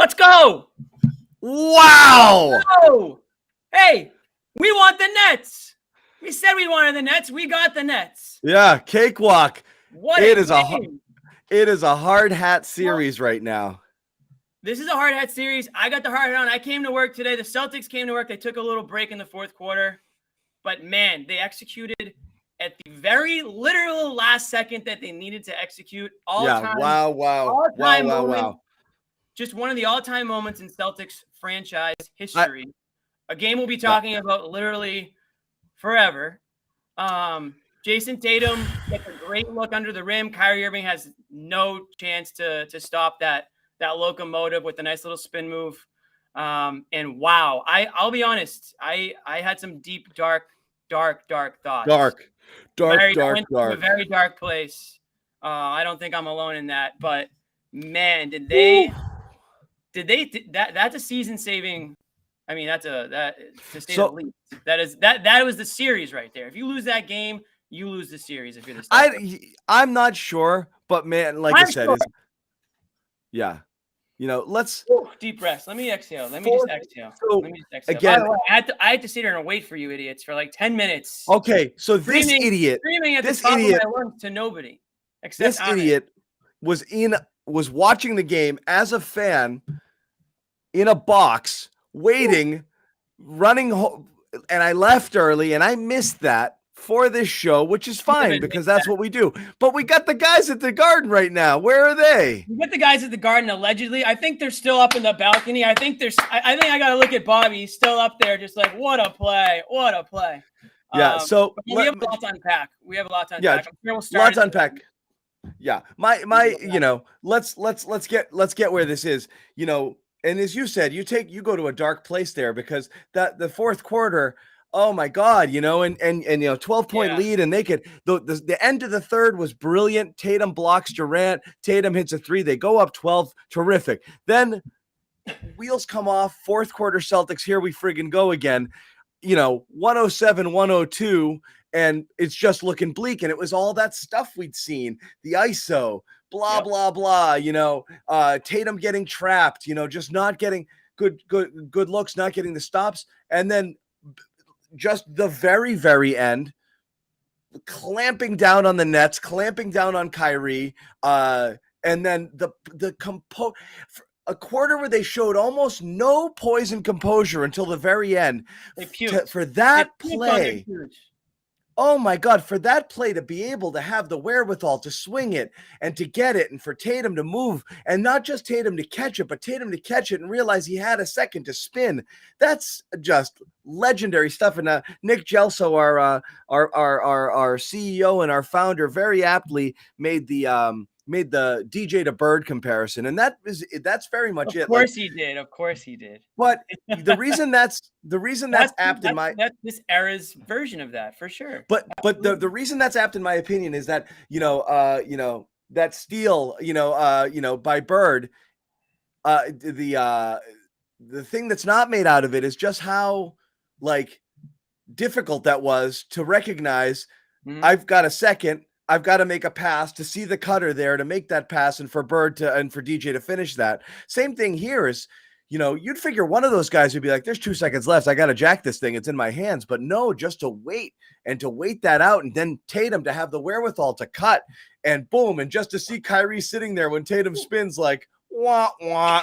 Let's go. Wow. Oh, hey, we want the Nets. We said we wanted the Nets. We got the Nets. Yeah, cakewalk. What It a is game. It is a hard hat series right now. This is a hard hat series. I got the hard hat on. I came to work today. The Celtics came to work. They took a little break in the fourth quarter. But, man, they executed at the very literal last second that they needed to execute. All-time moment. Just one of the all-time moments in Celtics franchise history. A game we'll be talking about literally forever. Jason Tatum gets a great look under the rim. Kyrie Irving has no chance to stop that locomotive with a nice little spin move. And wow, I'll be honest, I had some deep, dark thoughts. Dark. A very dark place. I don't think I'm alone in that, but man, that's a season saving. I mean, to say the least. That was the series right there. If you lose that game, you lose the series. If you're the Celtics. I'm not sure, but man, like I said, yeah. You know, let's deep breaths. Let me exhale. Let me just exhale. Again, by the way, I had to sit here and wait for you idiots for like 10 minutes. Okay, so this idiot screaming at the top of my lungs to nobody. This idiot was watching the game as a fan in a box, waiting, running home, and I left early, and I missed that for this show, which is fine because that's what we do. But we got the guys at the Garden right now. Where are they? We got the guys at the Garden allegedly. I think they're still up in the balcony. I think I got to look at Bobby. He's still up there, just like what a play. Yeah. So we have a lot to unpack. Yeah, I'm sure we'll start. Lots to unpack. Yeah, let's get where this is. You know, and as you said, you go to a dark place there because the fourth quarter. Oh my God, you know, and 12-point lead, and they could the end of the third was brilliant. Tatum blocks Durant, Tatum hits a three, they go up 12, terrific. Then wheels come off, fourth quarter Celtics, here we friggin' go again. 107-102, and it's just looking bleak. And it was all that stuff we'd seen, the ISO, blah, blah, Tatum getting trapped, just not getting good looks, not getting the stops, and then just the very, very end, clamping down on the Nets, clamping down on Kyrie, and then a quarter where they showed almost no poise and composure until the very end. For that play, oh my God, for that play to be able to have the wherewithal to swing it and to get it, and for Tatum to move, and not just Tatum to catch it, but Tatum to catch it and realize he had a second to spin. That's just legendary stuff. And Nick Gelso, our CEO and our founder, very aptly made the DJ to Bird comparison, and that's very much it. Of course he did. But the reson that's apt in my this era's version of that for sure. But the reason that's apt in my opinion is that that steal by Bird, the thing that's not made out of it is just how difficult that was to recognize. I've got a second. I've got to make a pass to see the cutter there to make that pass, and for Bird and for DJ to finish that. Same thing here is, you'd figure one of those guys would be like, there's 2 seconds left. I got to jack this thing. It's in my hands. But no, just to wait that out. And then Tatum to have the wherewithal to cut and boom. And just to see Kyrie sitting there when Tatum spins wah,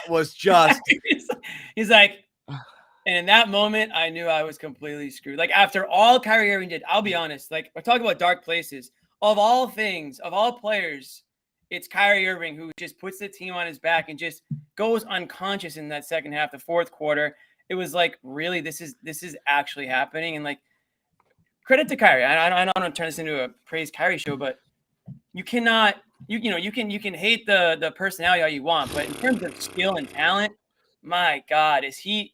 was just. He's like, and in that moment, I knew I was completely screwed. After all Kyrie Irving did, I'll be honest, we're talking about dark places. Of all things, of all players, it's Kyrie Irving who just puts the team on his back and just goes unconscious in that second half, the fourth quarter. It was really, this is actually happening. And credit to Kyrie. I don't want to turn this into a praise Kyrie show, but you cannot, you can hate the personality all you want, but in terms of skill and talent, my God, he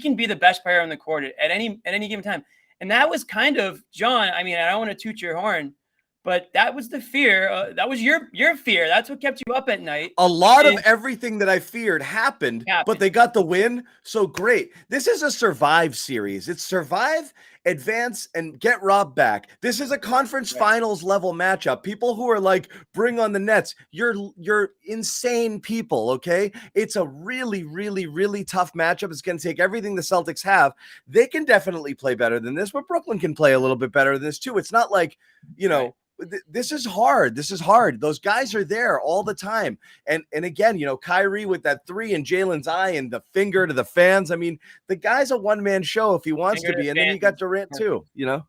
can be the best player on the court at any given time. And that was kind of, John, I mean, I don't want to toot your horn, but that was the fear. That was your fear. That's what kept you up at night. A lot of everything that I feared happened, but they got the win. So great. This is a survive series. It's survive advance and get Rob back. This is a conference finals level matchup. People who are like, bring on the Nets, you're insane people, okay? It's a really, really, really tough matchup. It's going to take everything the Celtics have. They can definitely play better than this, but Brooklyn can play a little bit better than this too. It's not like, this is hard. This is hard. Those guys are there all the time. And again, Kyrie with that 3 in Jalen's eye and the finger to the fans. I mean, the guy's a one-man show if he wants to be. And then you got Durant too, Yeah,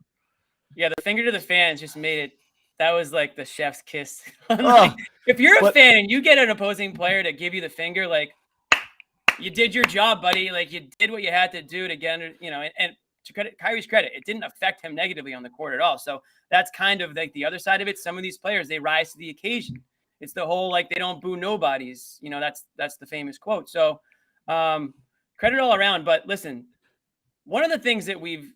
the finger to the fans just made it. That was like the chef's kiss. If you're a fan and you get an opposing player to give you the finger, like, you did your job, buddy. Like, you did what you had to do to get, and to Kyrie's credit, it didn't affect him negatively on the court at all. So that's kind of like the other side of it. Some of these players, they rise to the occasion. It's the whole, like, they don't boo nobodies. That's the famous quote. So credit all around. But listen, one of the things that we've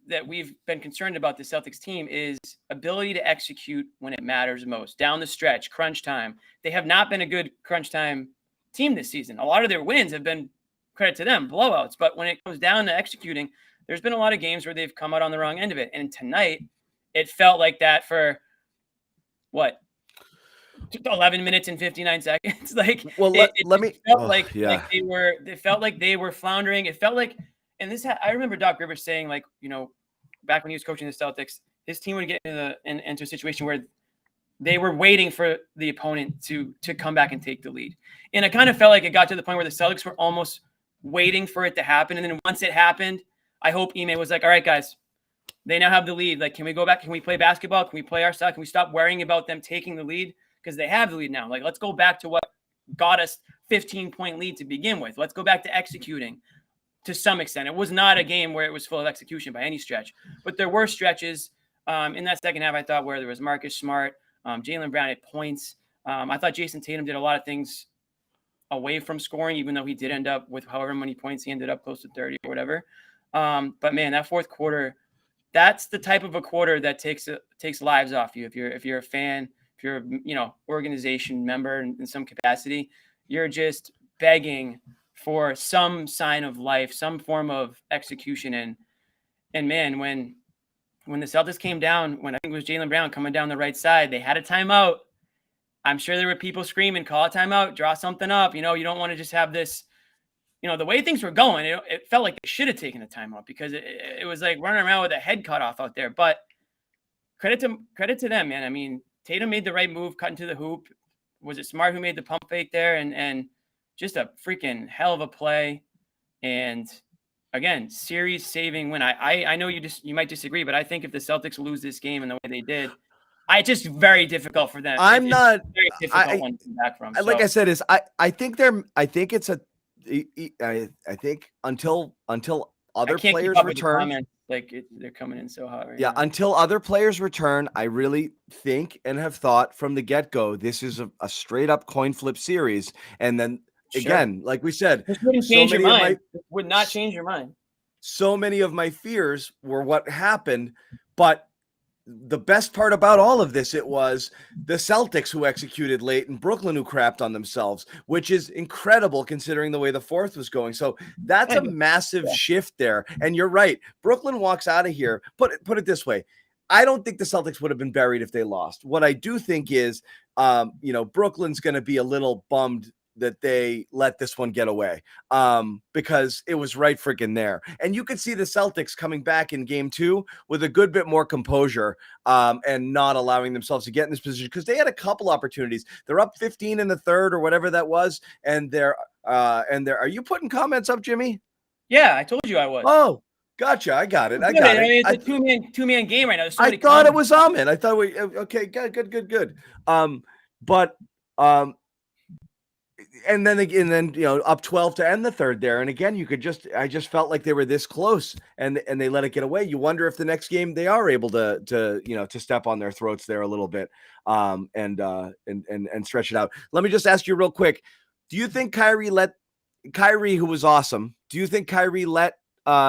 been concerned about the Celtics team is ability to execute when it matters most. Down the stretch, crunch time. They have not been a good crunch time team this season. A lot of their wins have been, credit to them, blowouts. But when it comes down to executing, there's been a lot of games where they've come out on the wrong end of it. And tonight, it felt like that for, 11 minutes and 59 seconds. Like, it felt like they were floundering. It felt like, and I remember Doc Rivers saying, like, back when he was coaching the Celtics, his team would get into a situation where they were waiting for the opponent to come back and take the lead. And it kind of felt like it got to the point where the Celtics were almost waiting for it to happen. And then once it happened, I hope Ime was like, all right, guys, they now have the lead. Like, can we go back? Can we play basketball? Can we play our style? Can we stop worrying about them taking the lead? Because they have the lead now. Like, let's go back to what got us 15-point lead to begin with. Let's go back to executing to some extent. It was not a game where it was full of execution by any stretch. But there were stretches in that second half, I thought, where there was Marcus Smart, Jaylen Brown at points. I thought Jason Tatum did a lot of things away from scoring, even though he did end up with however many points he ended up, close to 30 or whatever. But man, that fourth quarter, that's the type of a quarter that takes lives off you. If you're a fan, if you're organization member in some capacity, you're just begging for some sign of life, some form of execution. And man, when the Celtics came down, when I think it was Jaylen Brown coming down the right side, they had a timeout. I'm sure there were people screaming, call a timeout, draw something up. You don't want to just have this, the way things were going, it felt like they should have taken a timeout because it was like running around with a head cut off out there. But credit to them, man. I mean, Tatum made the right move, cutting to the hoop. Was it Smart who made the pump fake there? And just a freaking hell of a play. And again, series saving win. I know you might disagree, but I think if the Celtics lose this game in the way they did, it's just very difficult for them. I'm not very difficult one to come back from. Like I said, I think until other players return, they're coming in so hot right now. Until other players return, I really think and have thought from the get-go, this is a straight up coin flip series. And then again, like we said, this wouldn't change your mind. It would not change your mind. So many of my fears were what happened, but the best part about all of this, it was the Celtics who executed late and Brooklyn who crapped on themselves, which is incredible considering the way the fourth was going. So that's a massive shift there. And you're right. Brooklyn walks out of here. Put it this way. I don't think the Celtics would have been buried if they lost. What I do think is, Brooklyn's going to be a little bummed that they let this one get away because it was right freaking there. And you could see the Celtics coming back in game 2 with a good bit more composure and not allowing themselves to get in this position because they had a couple opportunities. They're up 15 in the third or whatever that was. And are you putting comments up, Jimmy? Yeah, I told you I was. Oh, gotcha. I got it. It's a two-man game right now. I thought it was Ahmed. I thought okay, good. And then up 12 to end the third there. And again, I just felt like they were this close and they let it get away. You wonder if the next game they are able to step on their throats there a little bit and stretch it out. Let me just ask you real quick. Do you think Kyrie, who was awesome, do you think Kyrie let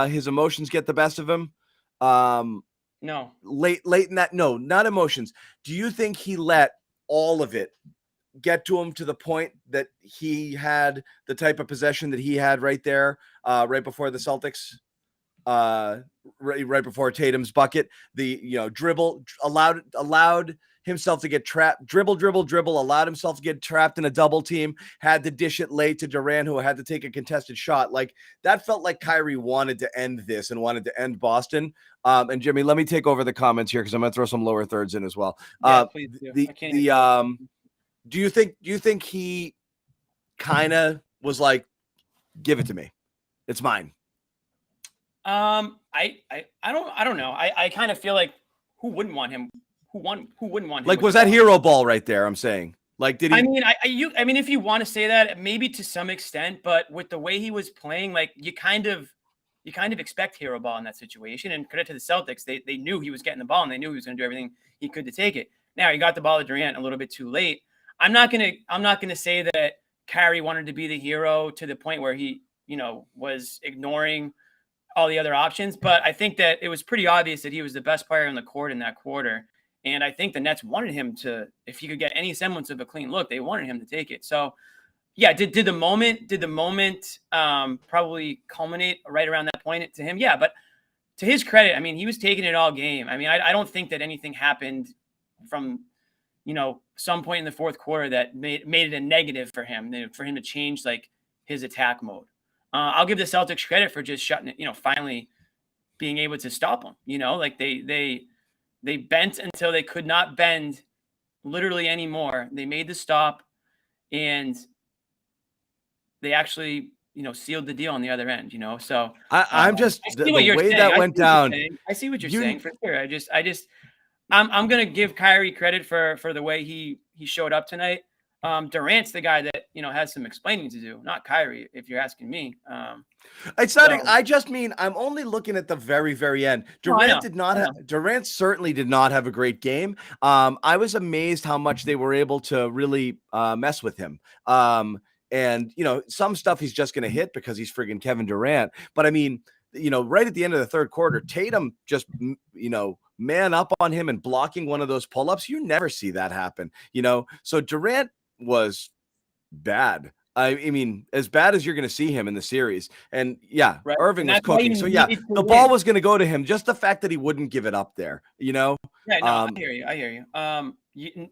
his emotions get the best of him? No. Late in that, no, not emotions. Do you think he let all of it get to him to the point that he had the type of possession that he had right there, right before the Celtics right before Tatum's bucket. The dribble allowed himself to get trapped, dribble, allowed himself to get trapped in a double team, had to dish it late to Durant, who had to take a contested shot. Like, that felt like Kyrie wanted to end this and wanted to end Boston. And Jimmy, let me take over the comments here because I'm going to throw some lower thirds in as well. Yeah, please do. Do you think he kind of was like, give it to me, it's mine? I don't know. I kind of feel like who wouldn't want him? Who wouldn't want him? Like, was that hero ball right there? I'm saying, like, did he? I mean, if you want to say that, maybe to some extent, but with the way he was playing, like, you kind of expect hero ball in that situation. And credit to the Celtics, they knew he was getting the ball and they knew he was going to do everything he could to take it. Now, he got the ball to Durant a little bit too late. I'm not gonna say that Kyrie wanted to be the hero to the point where he, was ignoring all the other options. But I think that it was pretty obvious that he was the best player on the court in that quarter. And I think the Nets wanted him to, if he could get any semblance of a clean look, they wanted him to take it. So, yeah, did the moment probably culminate right around that point to him? Yeah, but to his credit, I mean, he was taking it all game. I mean, I don't think that anything happened from, some point in the fourth quarter that made it a negative for him to change like his attack mode. I'll give the Celtics credit for just shutting it, finally being able to stop him. Like they bent until they could not bend literally anymore. They made the stop and they actually, sealed the deal on the other end, So I'm just the way that went down. I see what you're saying for sure. I'm going to give Kyrie credit for the way he showed up tonight. Durant's the guy that, has some explaining to do, not Kyrie, if you're asking me. It's not. I just mean I'm only looking at the very, very end. Durant certainly did not have a great game. I was amazed how much they were able to really mess with him. And some stuff he's just going to hit because he's friggin' Kevin Durant. But I mean, right at the end of the third quarter, Tatum just man up on him and blocking one of those pull-ups. You never see that happen. So Durant was bad. I mean, as bad as you're going to see him in the series. And yeah, right. Irving was cooking. So yeah, the ball was going to go to him. Just the fact that he wouldn't give it up there, Yeah, no, I hear you.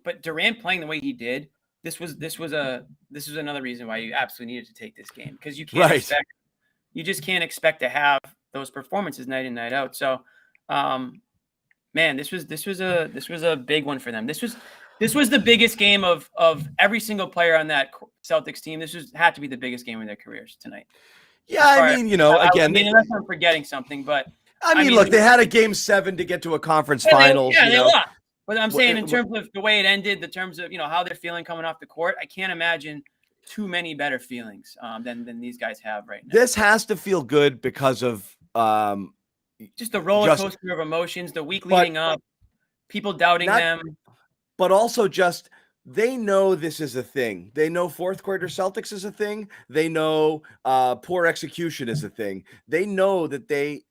But Durant playing the way he did, this was another reason why you absolutely needed to take this game, because you just can't expect to have those performances night in, night out. So, man, this was a big one for them. This was the biggest game of every single player on that Celtics team. Had to be the biggest game of their careers tonight. Yeah, I mean, again, unless I'm forgetting something, but I mean, look, they had a game 7 to get to a conference finals. They lost. But I'm saying in terms of the way it ended, the terms of how they're feeling coming off the court, I can't imagine too many better feelings than these guys have right now. This has to feel good because of just the roller coaster of emotions, the week leading up, people doubting them. But also just they know this is a thing. They know fourth quarter Celtics is a thing. They know poor execution is a thing. They know that they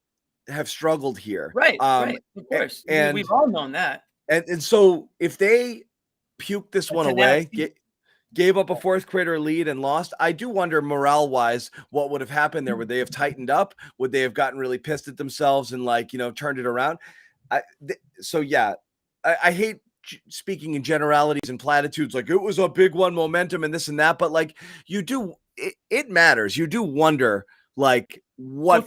have struggled here. Right, right. Of course. And we've all known that. And so if they puked this one away, gave up a fourth quarter lead and lost, I do wonder morale-wise what would have happened there. Would they have tightened up? Would they have gotten really pissed at themselves and turned it around? I hate speaking in generalities and platitudes, like it was a big one, momentum and this and that, but it matters. You do wonder what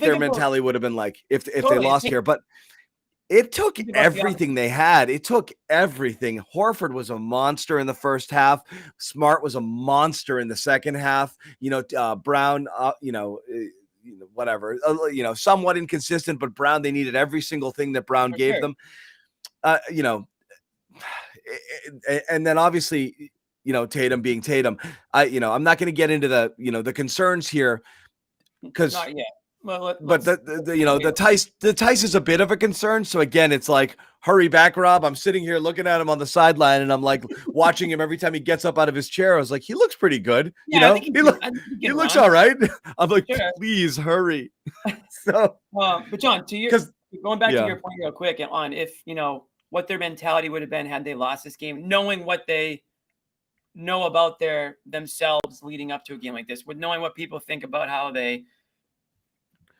their mentality would have been like if they lost here. But it took everything they had. It took everything. Horford was a monster in the first half. Smart was a monster in the second half. Brown, whatever, somewhat inconsistent, but Brown, they needed every single thing that Brown gave them. And then obviously, Tatum being Tatum. I'm not going to get into the concerns here because not yet. But the Tice is a bit of a concern. So again, it's like, hurry back, Rob. I'm sitting here looking at him on the sideline, and I'm like watching him every time he gets up out of his chair. I was like, he looks pretty good. He looks all right. I'm like, please hurry. So, but John, going back to your point real quick on if what their mentality would have been had they lost this game, knowing what they know about themselves leading up to a game like this, with knowing what people think about how they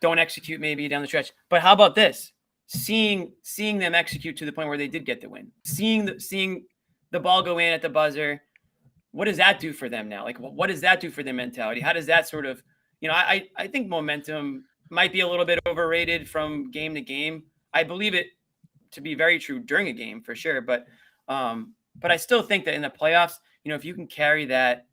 don't execute maybe down the stretch. But how about this? Seeing them execute to the point where they did get the win, seeing the ball go in at the buzzer. What does that do for them now? Like, what does that do for their mentality? How does that sort of, I think momentum might be a little bit overrated from game to game. I believe it to be very true during a game for sure. But I still think that in the playoffs, if you can carry that,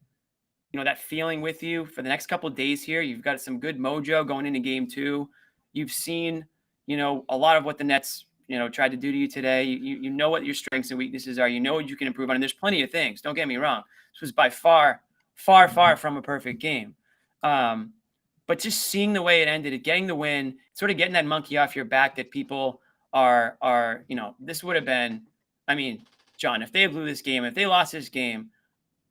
that feeling with you for the next couple of days here, you've got some good mojo going into game 2. You've seen, a lot of what the Nets, tried to do to you today. You know what your strengths and weaknesses are. You know what you can improve on. And there's plenty of things. Don't get me wrong. This was by far, far, far from a perfect game. But just seeing the way it ended, getting the win, sort of getting that monkey off your back that people are, this would have been, John, if they blew this game, if they lost this game,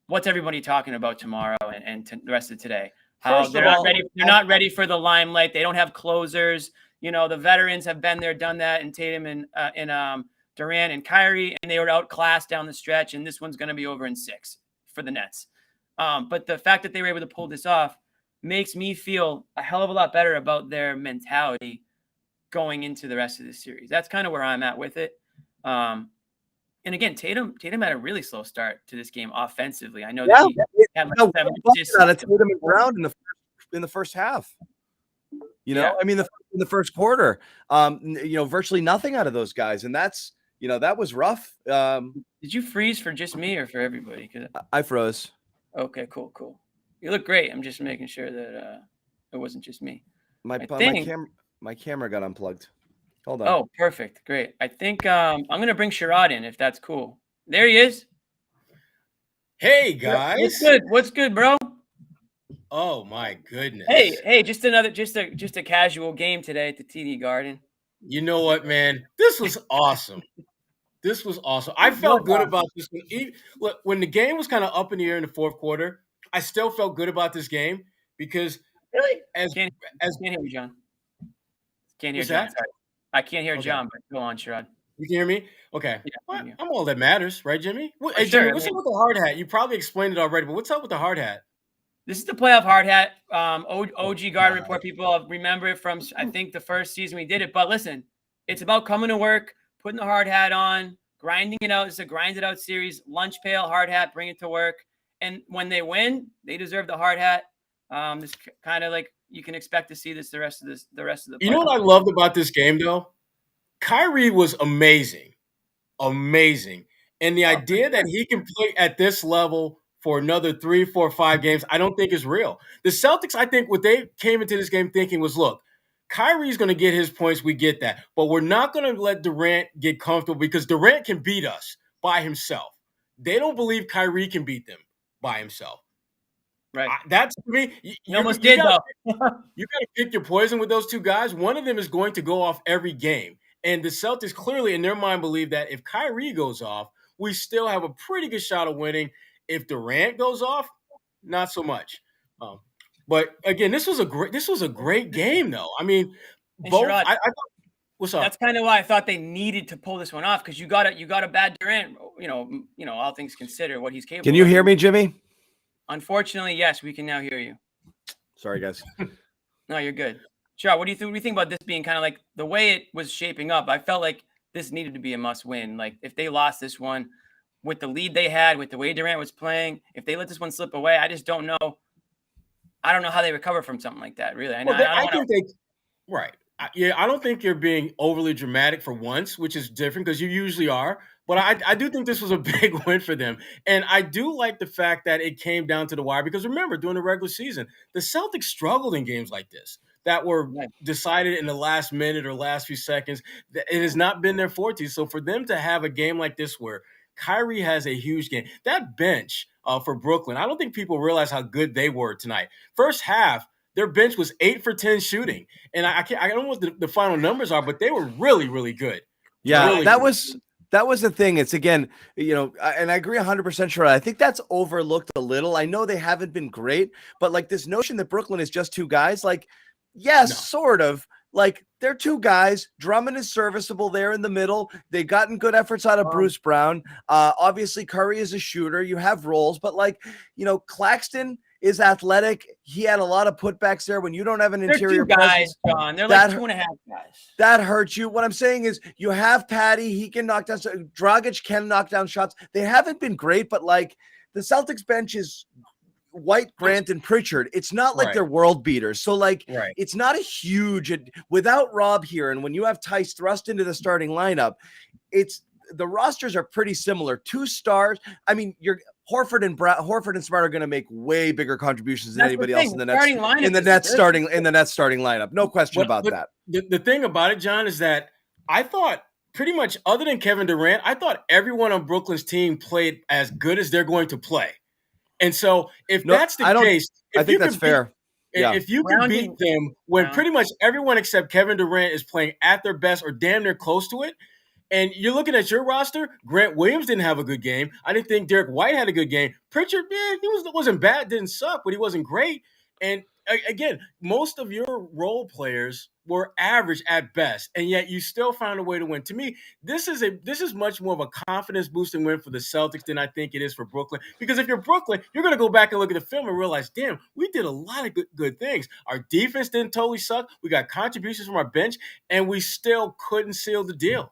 what's everybody talking about tomorrow and the rest of today? How they're not ready for the limelight. They don't have closers. The veterans have been there, done that, and Tatum and Durant and Kyrie, and they were outclassed down the stretch, and this one's going to be over in 6 for the Nets. But the fact that they were able to pull this off makes me feel a hell of a lot better about their mentality going into the rest of the series. That's kind of where I'm at with it. And again, Tatum had a really slow start to this game offensively. I know that he had like 7 assists. Tatum and Brown in the first half. In the first quarter, virtually nothing out of those guys. And that's, that was rough. Did you freeze for just me or for everybody? I froze. Okay, cool. You look great. I'm just making sure that it wasn't just me. My camera got unplugged. Hold on. Oh, perfect. Great. I think I'm going to bring Sherrod in if that's cool. There he is. Hey, guys. What's good, bro? Oh my goodness. Hey, just a casual game today at the TD Garden. You know what, man? This was awesome. I felt good about this one. Look, when the game was kind of up in the air in the fourth quarter, I still felt good about this game because really, can't hear you, John. Can't hear John. Sorry. I can't hear John, but go on, Sherrod. You can hear me? Okay. Yeah, I'm all that matters, right, Jimmy? Hey, sure. Jimmy, what's up with the hard hat? You probably explained it already, but what's up with the hard hat? This is the playoff hard hat. OG Garden Report people remember it from, I think, the first season we did it. But listen, it's about coming to work, putting the hard hat on, grinding it out. It's a grind it out series. Lunch pail, hard hat, bring it to work. And when they win, they deserve the hard hat. This kind of like you can expect to see this the rest of the playoffs. You know what I loved about this game, though? Kyrie was amazing. And the idea that he can play at this level for another 3, 4, 5 games, I don't think is real. The Celtics, I think what they came into this game thinking was, look, Kyrie's going to get his points. We get that. But we're not going to let Durant get comfortable because Durant can beat us by himself. They don't believe Kyrie can beat them by himself. Right. That's to me. You almost did, though. You got to pick your poison with those two guys. One of them is going to go off every game. And the Celtics clearly in their mind believe that if Kyrie goes off, we still have a pretty good shot of winning. If Durant goes off, not so much. But again, this was a great game, though. I mean, both. Sherrod, I thought, what's up? That's kind of why I thought they needed to pull this one off because you got a bad Durant. All things considered, what he's capable. Can you hear me, Jimmy? Unfortunately, yes, we can now hear you. Sorry, guys. No, you're good. Sherrod, what do you think? What do you think about this being kind of like the way it was shaping up? I felt like this needed to be a must-win. Like if they lost this one with the lead they had, with the way Durant was playing, if they let this one slip away, I just don't know. I don't know how they recover from something like that. Really, I don't think you're being overly dramatic for once, which is different because you usually are. But I do think this was a big win for them. And I do like the fact that it came down to the wire because remember, during the regular season, the Celtics struggled in games like this that were decided in the last minute or last few seconds. It has not been their forte. So for them to have a game like this where Kyrie has a huge game, that bench for Brooklyn, I don't think people realize how good they were tonight. First half, their bench was 8 for 10 shooting. And I don't know what the final numbers are, but they were really, really good. Yeah, really that was the thing. It's again, and I agree 100% sure. I think that's overlooked a little. I know they haven't been great, but like this notion that Brooklyn is just two guys, like, yes, sort of. Like they're two guys. Drummond is serviceable there in the middle. They've gotten good efforts out of Bruce Brown. Obviously, Curry is a shooter. You have roles, but like, Claxton is athletic. He had a lot of putbacks there. When you don't have an interior guys, John. They're like 2.5 guys. That hurts you. What I'm saying is you have Patty. He can knock down. Dragic can knock down shots. They haven't been great, but like the Celtics bench is White, Grant, and Pritchard. It's not like they're world beaters. So like it's not a huge without Rob here. And when you have Tice thrust into the starting lineup, the rosters are pretty similar. 2 stars. I mean, Horford and Smart are going to make way bigger contributions than anybody else in the Nets starting lineup. No question about that. The thing about it, John, is that I thought pretty much other than Kevin Durant, I thought everyone on Brooklyn's team played as good as they're going to play. And so if that's the case, I think that's fair. If you can beat them when pretty much everyone except Kevin Durant is playing at their best or damn near close to it, and you're looking at your roster, Grant Williams didn't have a good game. I didn't think Derek White had a good game. Pritchard, he wasn't bad, didn't suck, but he wasn't great. And again, most of your role players were average at best, and yet you still found a way to win. To me, this is much more of a confidence-boosting win for the Celtics than I think it is for Brooklyn. Because if you're Brooklyn, you're going to go back and look at the film and realize, damn, we did a lot of good things. Our defense didn't totally suck. We got contributions from our bench, and we still couldn't seal the deal.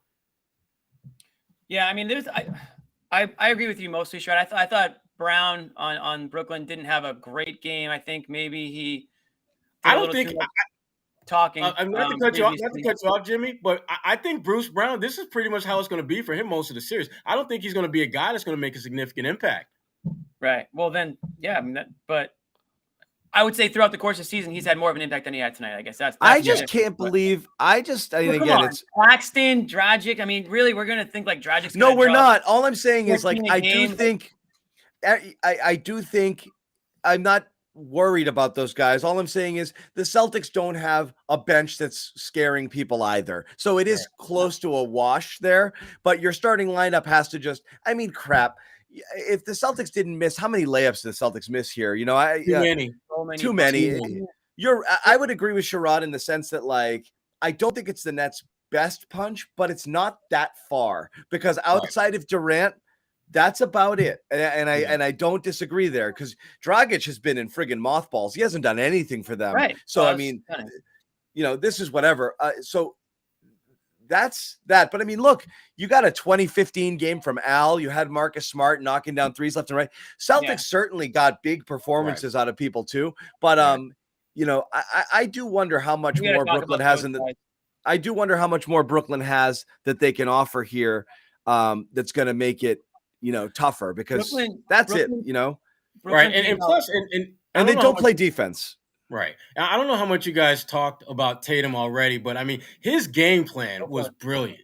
Yeah, I mean, I agree with you mostly, Sherrod. I thought Brown on Brooklyn didn't have a great game. I think maybe he. I don't think. Talking. I'm not to cut you off, Jimmy, but I think Bruce Brown, this is pretty much how it's going to be for him most of the series. I don't think he's going to be a guy that's going to make a significant impact. Right. Well, then, yeah. I mean, but I would say throughout the course of the season, he's had more of an impact than he had tonight. I guess that's I just can't believe. It's Claxton, Dragic. I mean, really, we're going to think like Dragic's. No, we're not. All I'm saying is like I do think I'm not worried about those guys. All I'm saying is the Celtics don't have a bench that's scaring people either. So it is close to a wash there, but your starting lineup has to crap. If the Celtics didn't miss, how many layups did the Celtics miss here? You know, too many. I would agree with Sherrod in the sense that like, I don't think it's the Nets' best punch, but it's not that far because outside of Durant, that's about it. And I don't disagree there because Dragic has been in friggin' mothballs. He hasn't done anything for them. Right. So, I mean, this is whatever. So that's that. But I mean, look, you got a 2015 game from Al. You had Marcus Smart knocking down threes left and right. Celtics certainly got big performances out of people too. But, I do wonder how much more Brooklyn has I do wonder how much more Brooklyn has that they can offer here that's going to make it, tougher because Brooklyn, right. And plus, and they don't play defense. Right. I don't know how much you guys talked about Tatum already, but I mean, his game plan was brilliant.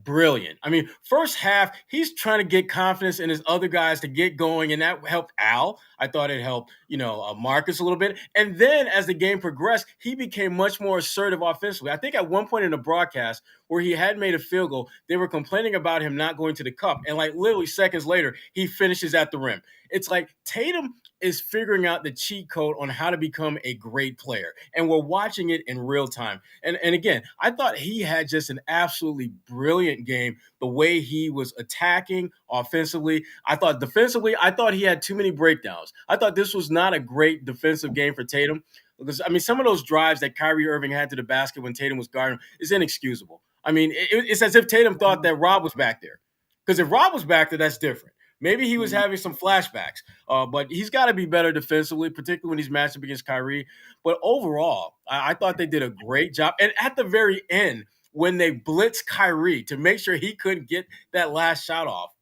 Brilliant. I mean, first half, he's trying to get confidence in his other guys to get going, and that helped Al. I thought it helped, Marcus a little bit. And then as the game progressed, he became much more assertive offensively. I think at one point in the broadcast where he had made a field goal, they were complaining about him not going to the cup. And like literally seconds later, he finishes at the rim. It's like Tatum is figuring out the cheat code on how to become a great player. And we're watching it in real time. And again, I thought he had just an absolutely brilliant game. The way he was attacking offensively. I thought defensively, he had too many breakdowns. I thought this was not a great defensive game for Tatum. Because, I mean, some of those drives that Kyrie Irving had to the basket when Tatum was guarding him is inexcusable. I mean, it's as if Tatum thought that Rob was back there. Because if Rob was back there, that's different. Maybe he was having some flashbacks, but he's got to be better defensively, particularly when he's matched up against Kyrie. But overall, I thought they did a great job. And at the very end, when they blitzed Kyrie to make sure he couldn't get that last shot off,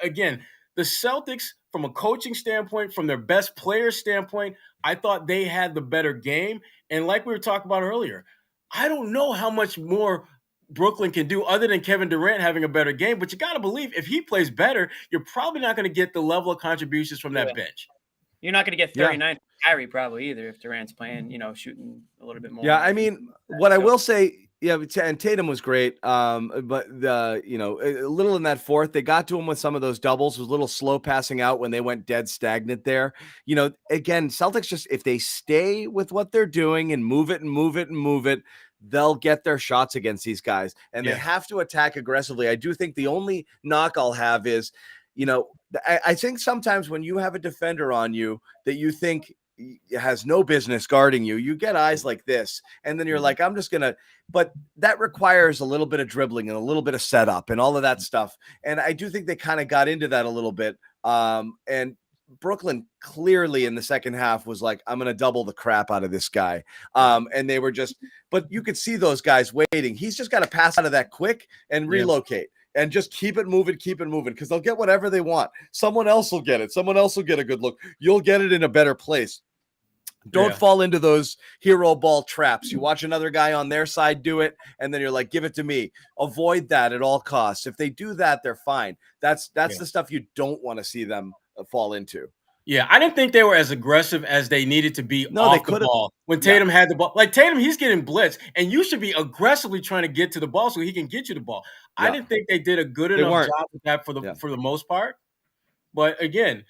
again, the Celtics, from a coaching standpoint, from their best player standpoint, I thought they had the better game. And like we were talking about earlier, I don't know how much more Brooklyn can do other than Kevin Durant having a better game. But you got to believe if he plays better, you're probably not going to get the level of contributions from that bench. You're not going to get 39 from Kyrie probably either if Durant's playing, shooting a little bit more. Yeah, I mean, what I will say, and Tatum was great, but a little in that fourth, they got to him with some of those doubles, was a little slow passing out when they went dead stagnant there. Again, Celtics just, if they stay with what they're doing and move it, they'll get their shots against these guys, and they have to attack aggressively. I do think the only knock I'll have is, I think sometimes when you have a defender on you that you think has no business guarding you, you get eyes like this, and then you're like, I'm just gonna. But that requires a little bit of dribbling and a little bit of setup and all of that stuff. And I do think they kind of got into that a little bit. And Brooklyn clearly in the second half was like, I'm going to double the crap out of this guy. And they were just, but you could see those guys waiting. He's just got to pass out of that quick and relocate and just keep it moving, because they'll get whatever they want. Someone else will get it. Someone else will get a good look. You'll get it in a better place. Don't fall into those hero ball traps. You watch another guy on their side do it, and then you're like, give it to me. Avoid that at all costs. If they do that, they're fine. That's the stuff you don't want to see them fall into. Yeah, I didn't think they were as aggressive as they needed to be off the ball. When Tatum had the ball, like Tatum, he's getting blitzed, and you should be aggressively trying to get to the ball so he can get you the ball. I didn't think they did a good enough job with that for the most part. But again,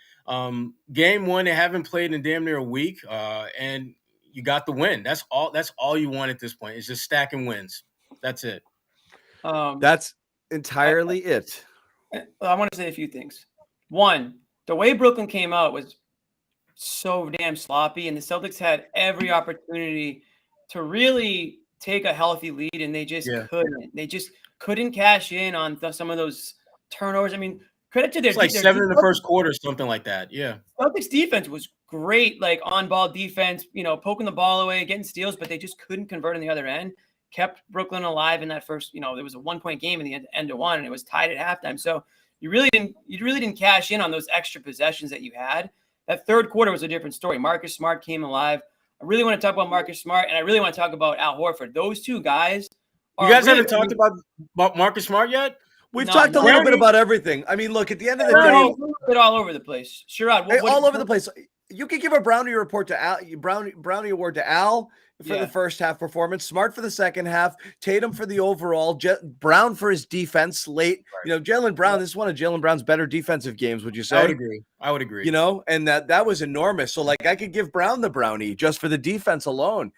game one, they haven't played in damn near a week, and you got the win. That's all you want at this point. It's just stacking wins. That's it. That's entirely it. I want to say a few things. One, the way Brooklyn came out was so damn sloppy, and the Celtics had every opportunity to really take a healthy lead, and they just couldn't. They just couldn't cash in on some of those turnovers. I mean, credit to their like 7 in the first quarter, something like that. Yeah. Celtics defense was great, like on-ball defense, poking the ball away, getting steals, but they just couldn't convert on the other end. Kept Brooklyn alive in that first, there was a 1-point game in the end of one, and it was tied at halftime. So you really didn't cash in on those extra possessions that you had. That third quarter was a different story. Marcus Smart came alive. I really want to talk about Marcus Smart, and I really want to talk about Al Horford. Those two guys. You guys haven't talked about Marcus Smart yet? We've talked a little bit about everything. I mean, look, at the end of the day, all over the place. Sherrod, all over the place. You could give a Brownie report to Al, Brownie award to Al for the first half performance, Smart for the second half, Tatum for the overall, Brown for his defense late. Right. Jaylen Brown, this is one of Jaylen Brown's better defensive games, would you say? I would agree. And that was enormous. So like I could give Brown the Brownie just for the defense alone,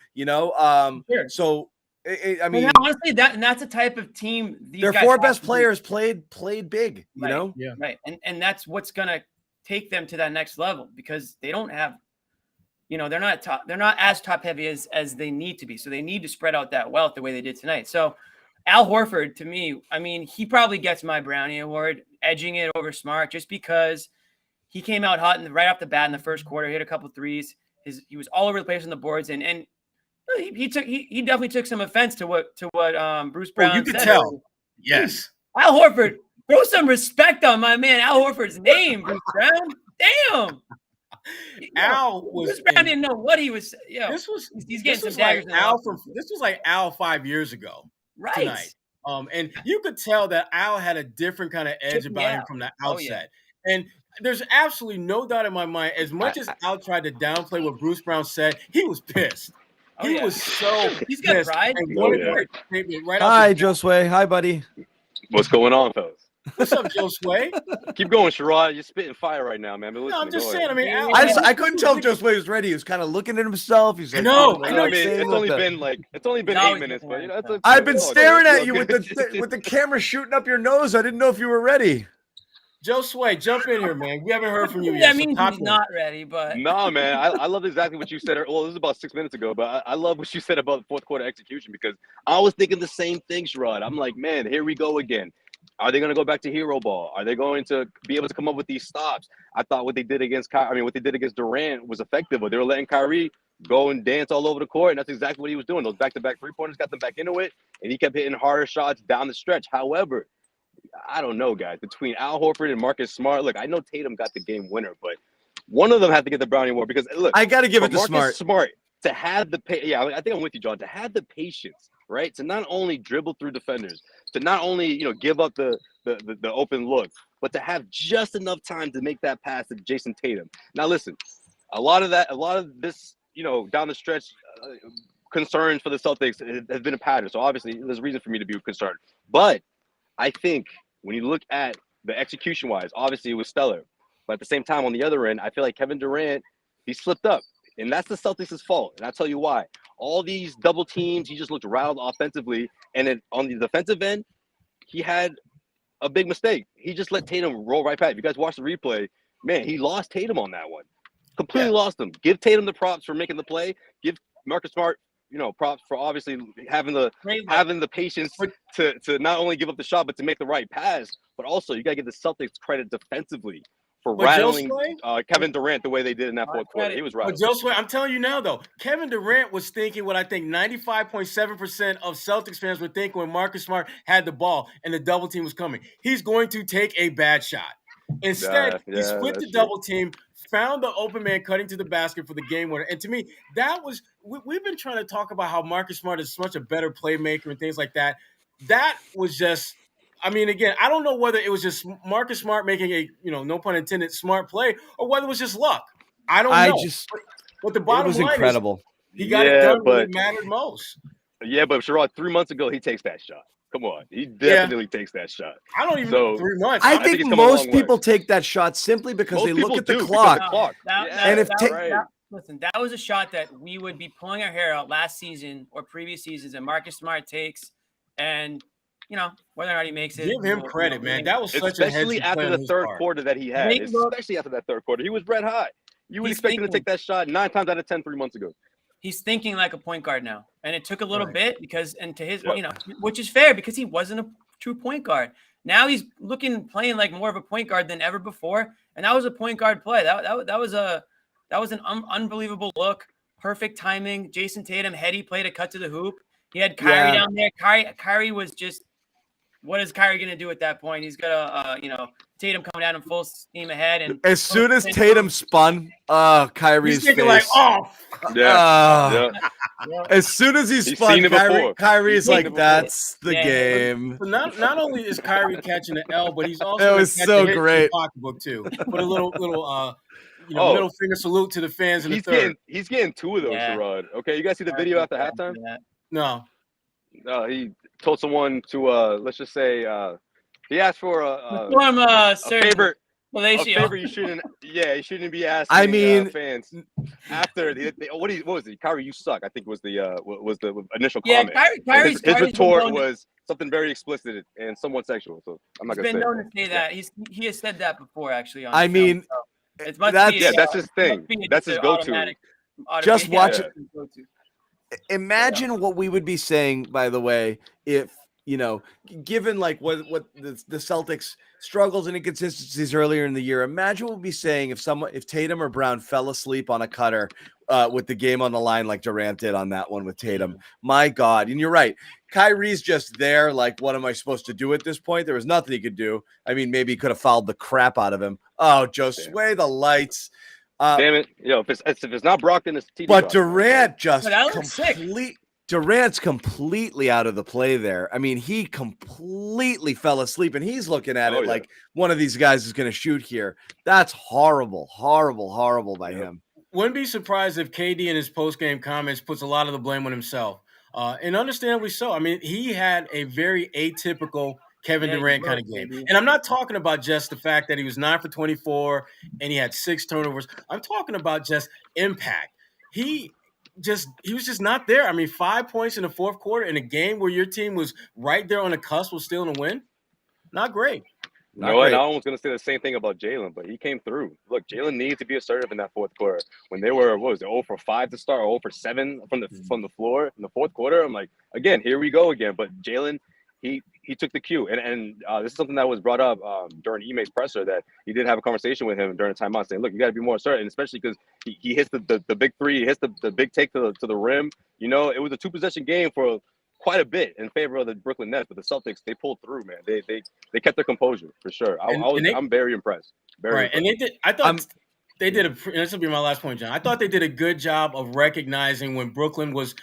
So I mean, honestly, that's a type of team. Their four best players played big, right. Right. And that's what's gonna take them to that next level, because they don't have, they're not as top heavy as they need to be. So they need to spread out that wealth the way they did tonight. So Al Horford, to me, I mean, he probably gets my Brownie award, edging it over Smart, just because he came out hot right off the bat in the first quarter, hit a couple threes. He was all over the place on the boards, and he definitely took some offense to what Bruce Brown said. You could tell. Yes. Al Horford, throw some respect on my man Al Horford's name, Bruce Brown. Damn. Bruce Brown didn't know what he was. He's getting some daggers. This was like Al 5 years ago. Right. Tonight. And you could tell that Al had a different kind of edge about him from the outset. And there's absolutely no doubt in my mind, as much as Al tried to downplay what Bruce Brown said, he was pissed. He was so He's got pride. Hi, Josue. Hi, buddy. What's going on, fellas? What's up, Josue? Keep going, Sherrod. You're spitting fire right now, man. No, I'm just saying. I mean, I couldn't tell if Josue was ready. He was kind of looking at himself. He's like, I know. I mean, it's only been 8 minutes, but I've been staring at you with the camera shooting up your nose. I didn't know if you were ready. Josue, jump in here, man. We haven't heard from you yet. That means he's not ready, but no, man. I love exactly what you said. Well, this is about 6 minutes ago, but I love what you said about the fourth quarter execution, because I was thinking the same thing, Sherrod. I'm like, man, here we go again. Are they going to go back to hero ball? Are they going to be able to come up with these stops? I thought what they did against Durant was effective, but they were letting Kyrie go and dance all over the court, and that's exactly what he was doing. Those back-to-back three-pointers got them back into it, and he kept hitting harder shots down the stretch. However, I don't know, guys. Between Al Horford and Marcus Smart, look, I know Tatum got the game winner, but one of them had to get the Brownie award, because look, I got to give it to Marcus Smart to have the I think I'm with you, John. To have the patience, right, to not only dribble through defenders, to not only give up the open look, but to have just enough time to make that pass to Jason Tatum. Now, listen, a lot of this, down the stretch, concerns for the Celtics has been a pattern. So obviously, there's a reason for me to be concerned, but I think when you look at the execution-wise, obviously it was stellar. But at the same time, on the other end, I feel like Kevin Durant, he slipped up. And that's the Celtics' fault. And I'll tell you why. All these double teams, he just looked rattled offensively. And then on the defensive end, he had a big mistake. He just let Tatum roll right past. If you guys watch the replay, man, he lost Tatum on that one. Completely lost him. Give Tatum the props for making the play. Give Marcus Smart, props for obviously having the patience to not only give up the shot, but to make the right pass. But also, you got to give the Celtics credit defensively for rattling Kevin Durant the way they did in that fourth quarter. He was right. But Josue, I'm telling you now, though, Kevin Durant was thinking what I think 95.7% of Celtics fans were thinking when Marcus Smart had the ball and the double team was coming. He's going to take a bad shot. Instead, he split the double team, found the open man cutting to the basket for the game winner. And to me, that was we've been trying to talk about how Marcus Smart is such a better playmaker and things like that. That was just – I mean, again, I don't know whether it was just Marcus Smart making a, no pun intended, smart play or whether it was just luck. I don't know. But the bottom line incredible. Is he got it done when it mattered most. Yeah, but Sherrod, 3 months ago, he takes that shot. Come on. He definitely takes that shot. I don't even know 3 months. I think most people take that shot simply because they look at the clock. Listen, that was a shot that we would be pulling our hair out last season or previous seasons, and Marcus Smart takes, and whether or not he makes it. Give him credit, man. That was such especially after the third quarter that he had. Especially after that third quarter. He was red hot. You would expect him to take that shot 9 times out of 10 3 months ago. He's thinking like a point guard now. And it took a little bit to his, which is fair because he wasn't a true point guard. Now he's playing like more of a point guard than ever before. And that was a point guard play. That was an unbelievable look. Perfect timing. Jason Tatum, heady play to cut to the hoop. He had Kyrie down there. Kyrie was just, what is Kyrie going to do at that point? He's got Tatum coming down in full steam ahead. And as soon as Tatum spun, Kyrie's face. Like, as soon as he spun, Kyrie's like, that's the game. But not only is Kyrie catching the L, but he's also it was so great. Pocketbook too. Put a little middle finger salute to the fans in the third. He's getting 2 of those, Sherrod. Okay, you guys see the video after halftime? No. He told someone to let's just say he asked for a favor. Malaysia. You shouldn't be asking fans after what was it? Kyrie, you suck. I think was the initial comment. Kyrie's retort was something very explicit and somewhat sexual. So I'm not gonna say. He's been known to say that. He has said that before, actually. That's his thing. That's his go-to. Just watch it. Imagine what we would be saying, by the way, if given like what the Celtics struggles and inconsistencies earlier in the year. Imagine what we'd be saying if Tatum or Brown fell asleep on a cutter with the game on the line like Durant did on that one with Tatum. My God. And you're right. Kyrie's just there. Like, what am I supposed to do at this point? There was nothing he could do. I mean, maybe he could have fouled the crap out of him. Oh, Josue, the lights. Damn it. If it's not Brock, then it's TD. But Durant Durant's completely out of the play there. I mean, he completely fell asleep, and he's looking at it like one of these guys is going to shoot here. That's horrible by him. Wouldn't be surprised if KD in his post-game comments puts a lot of the blame on himself. And understandably so. I mean, he had a very atypical Kevin Durant kind of game. And I'm not talking about just the fact that he was 9 for 24 and he had 6 turnovers. I'm talking about just impact. He was just not there. I mean, 5 points in the fourth quarter in a game where your team was right there on the cusp of stealing a win. Not great. I was going to say the same thing about Jalen, but he came through. Look, Jalen needed to be assertive in that fourth quarter. When they were, 0 for 5 to start, 0 for 7 from the floor in the fourth quarter, I'm like, again, here we go again. But Jalen, he took the cue. And this is something that was brought up during Ime's presser, that he did have a conversation with him during the timeout saying, look, you got to be more assertive, and especially because he hits the big three, he hits the big take to the rim. It was a 2-possession game for quite a bit in favor of the Brooklyn Nets, but the Celtics, they pulled through, man. They kept their composure for sure. I'm very impressed. Impressed. And they did. I thought they did this will be my last point, John. I thought they did a good job of recognizing when Brooklyn was,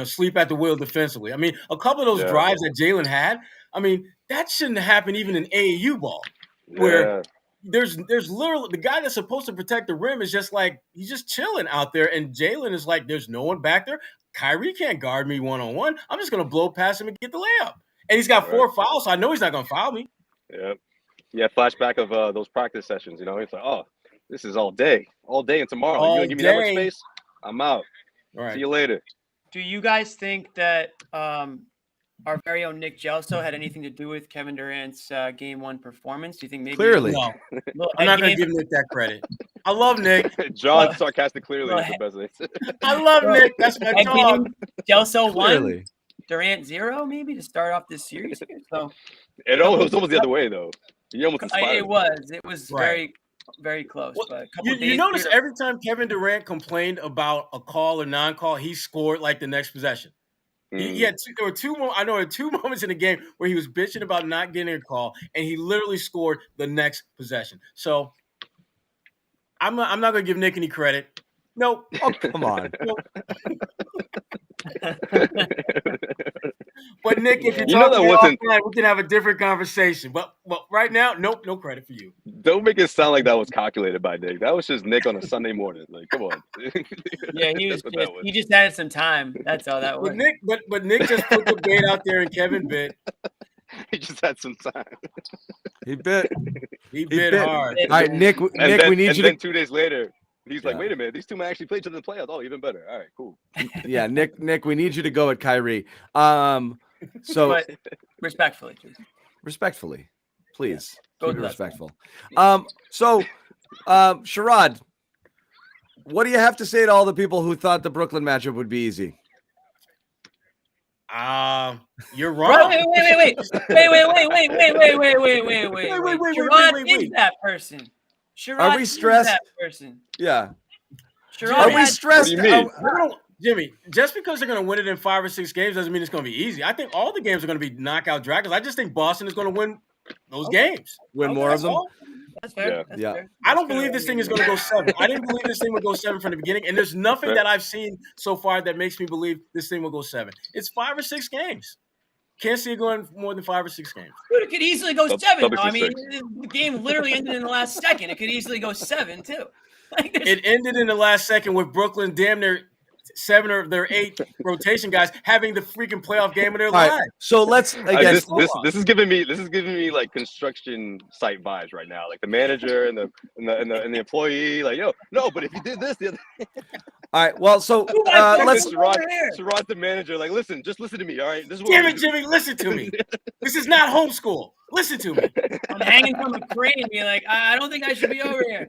sleep at the wheel defensively. I mean, a couple of those drives that Jalen had, I mean, that shouldn't happen even in AAU ball, where there's literally the guy that's supposed to protect the rim is just like, he's just chilling out there, and Jalen is like, there's no one back there. Kyrie can't guard me one-on-one. I'm just going to blow past him and get the layup. And he's got 4 fouls, so I know he's not going to foul me. Yeah, flashback of those practice sessions. It's like, oh, this is all day and tomorrow. You going to give me that much space? I'm out. All right. See you later. Do you guys think that our very own Nick Gelso had anything to do with Kevin Durant's Game 1 performance? Do you think maybe? Clearly. No. I'm not going to give Nick that credit. I love Nick. John sarcastic clearly is the best way. I love Nick. That's my dog. Gelso won. Durant 0, maybe, to start off this series. So it was almost the other way, though. You almost inspired. It was very, very close. Well, but you notice every time Kevin Durant complained about a call or non-call, he scored like the next possession. There were two moments in the game where he was bitching about not getting a call, and he literally scored the next possession. So I'm not going to give Nick any credit. Nope. Oh, come on. Nope. But Nick, if you're talking offline, we can have a different conversation. But right now, nope, no credit for you. Don't make it sound like that was calculated by Nick. That was just Nick on a Sunday morning. Like, come on. Yeah, he just added some time. That's all that was. But Nick just put the bait out there, and Kevin bit. He just had some time. He bit. He bit hard. All right, Nick, we need you to. And 2 days later, he's like, wait a minute, these two men actually played each other in the playoffs. Oh, even better. All right, cool. Yeah, Nick, we need you to go at Kyrie. But respectfully, please. Respectfully, please. Yeah. Keep it respectful. Sherrod, what do you have to say to all the people who thought the Brooklyn matchup would be easy? You're wrong. Wait. Sherrod is that person. Sherrod Are we stressed? Is that person. Yeah. Sherrod Are we stressed? What do you mean? Jimmy, just because they're going to win it in 5 or 6 games doesn't mean it's going to be easy. I think all the games are going to be knockout dragons. I just think Boston is going to win those games. Win more of them? That's fair. Yeah. Fair. I don't believe this thing is going to go 7. I didn't believe this thing would go 7 from the beginning, and there's nothing that I've seen so far that makes me believe this thing will go 7. It's 5 or 6 games. Can't see it going more than 5 or 6 games. Dude, it could easily go 7. I mean, the game literally ended in the last second. It could easily go 7 too. It ended in the last second with Brooklyn damn near 7 of their 8 rotation guys having the freaking playoff game of their lives. Right, so let's again. This is giving me like construction site vibes right now. Like the manager and the employee. Like, yo, no, but if you did this, the other. All right. Well, so let's. Sherrod's the manager. Like, just listen to me. All right. This is what damn it, Jimmy, listen to me. This is not homeschool. Listen to me. I'm hanging from a crane and being like, I don't think I should be over here.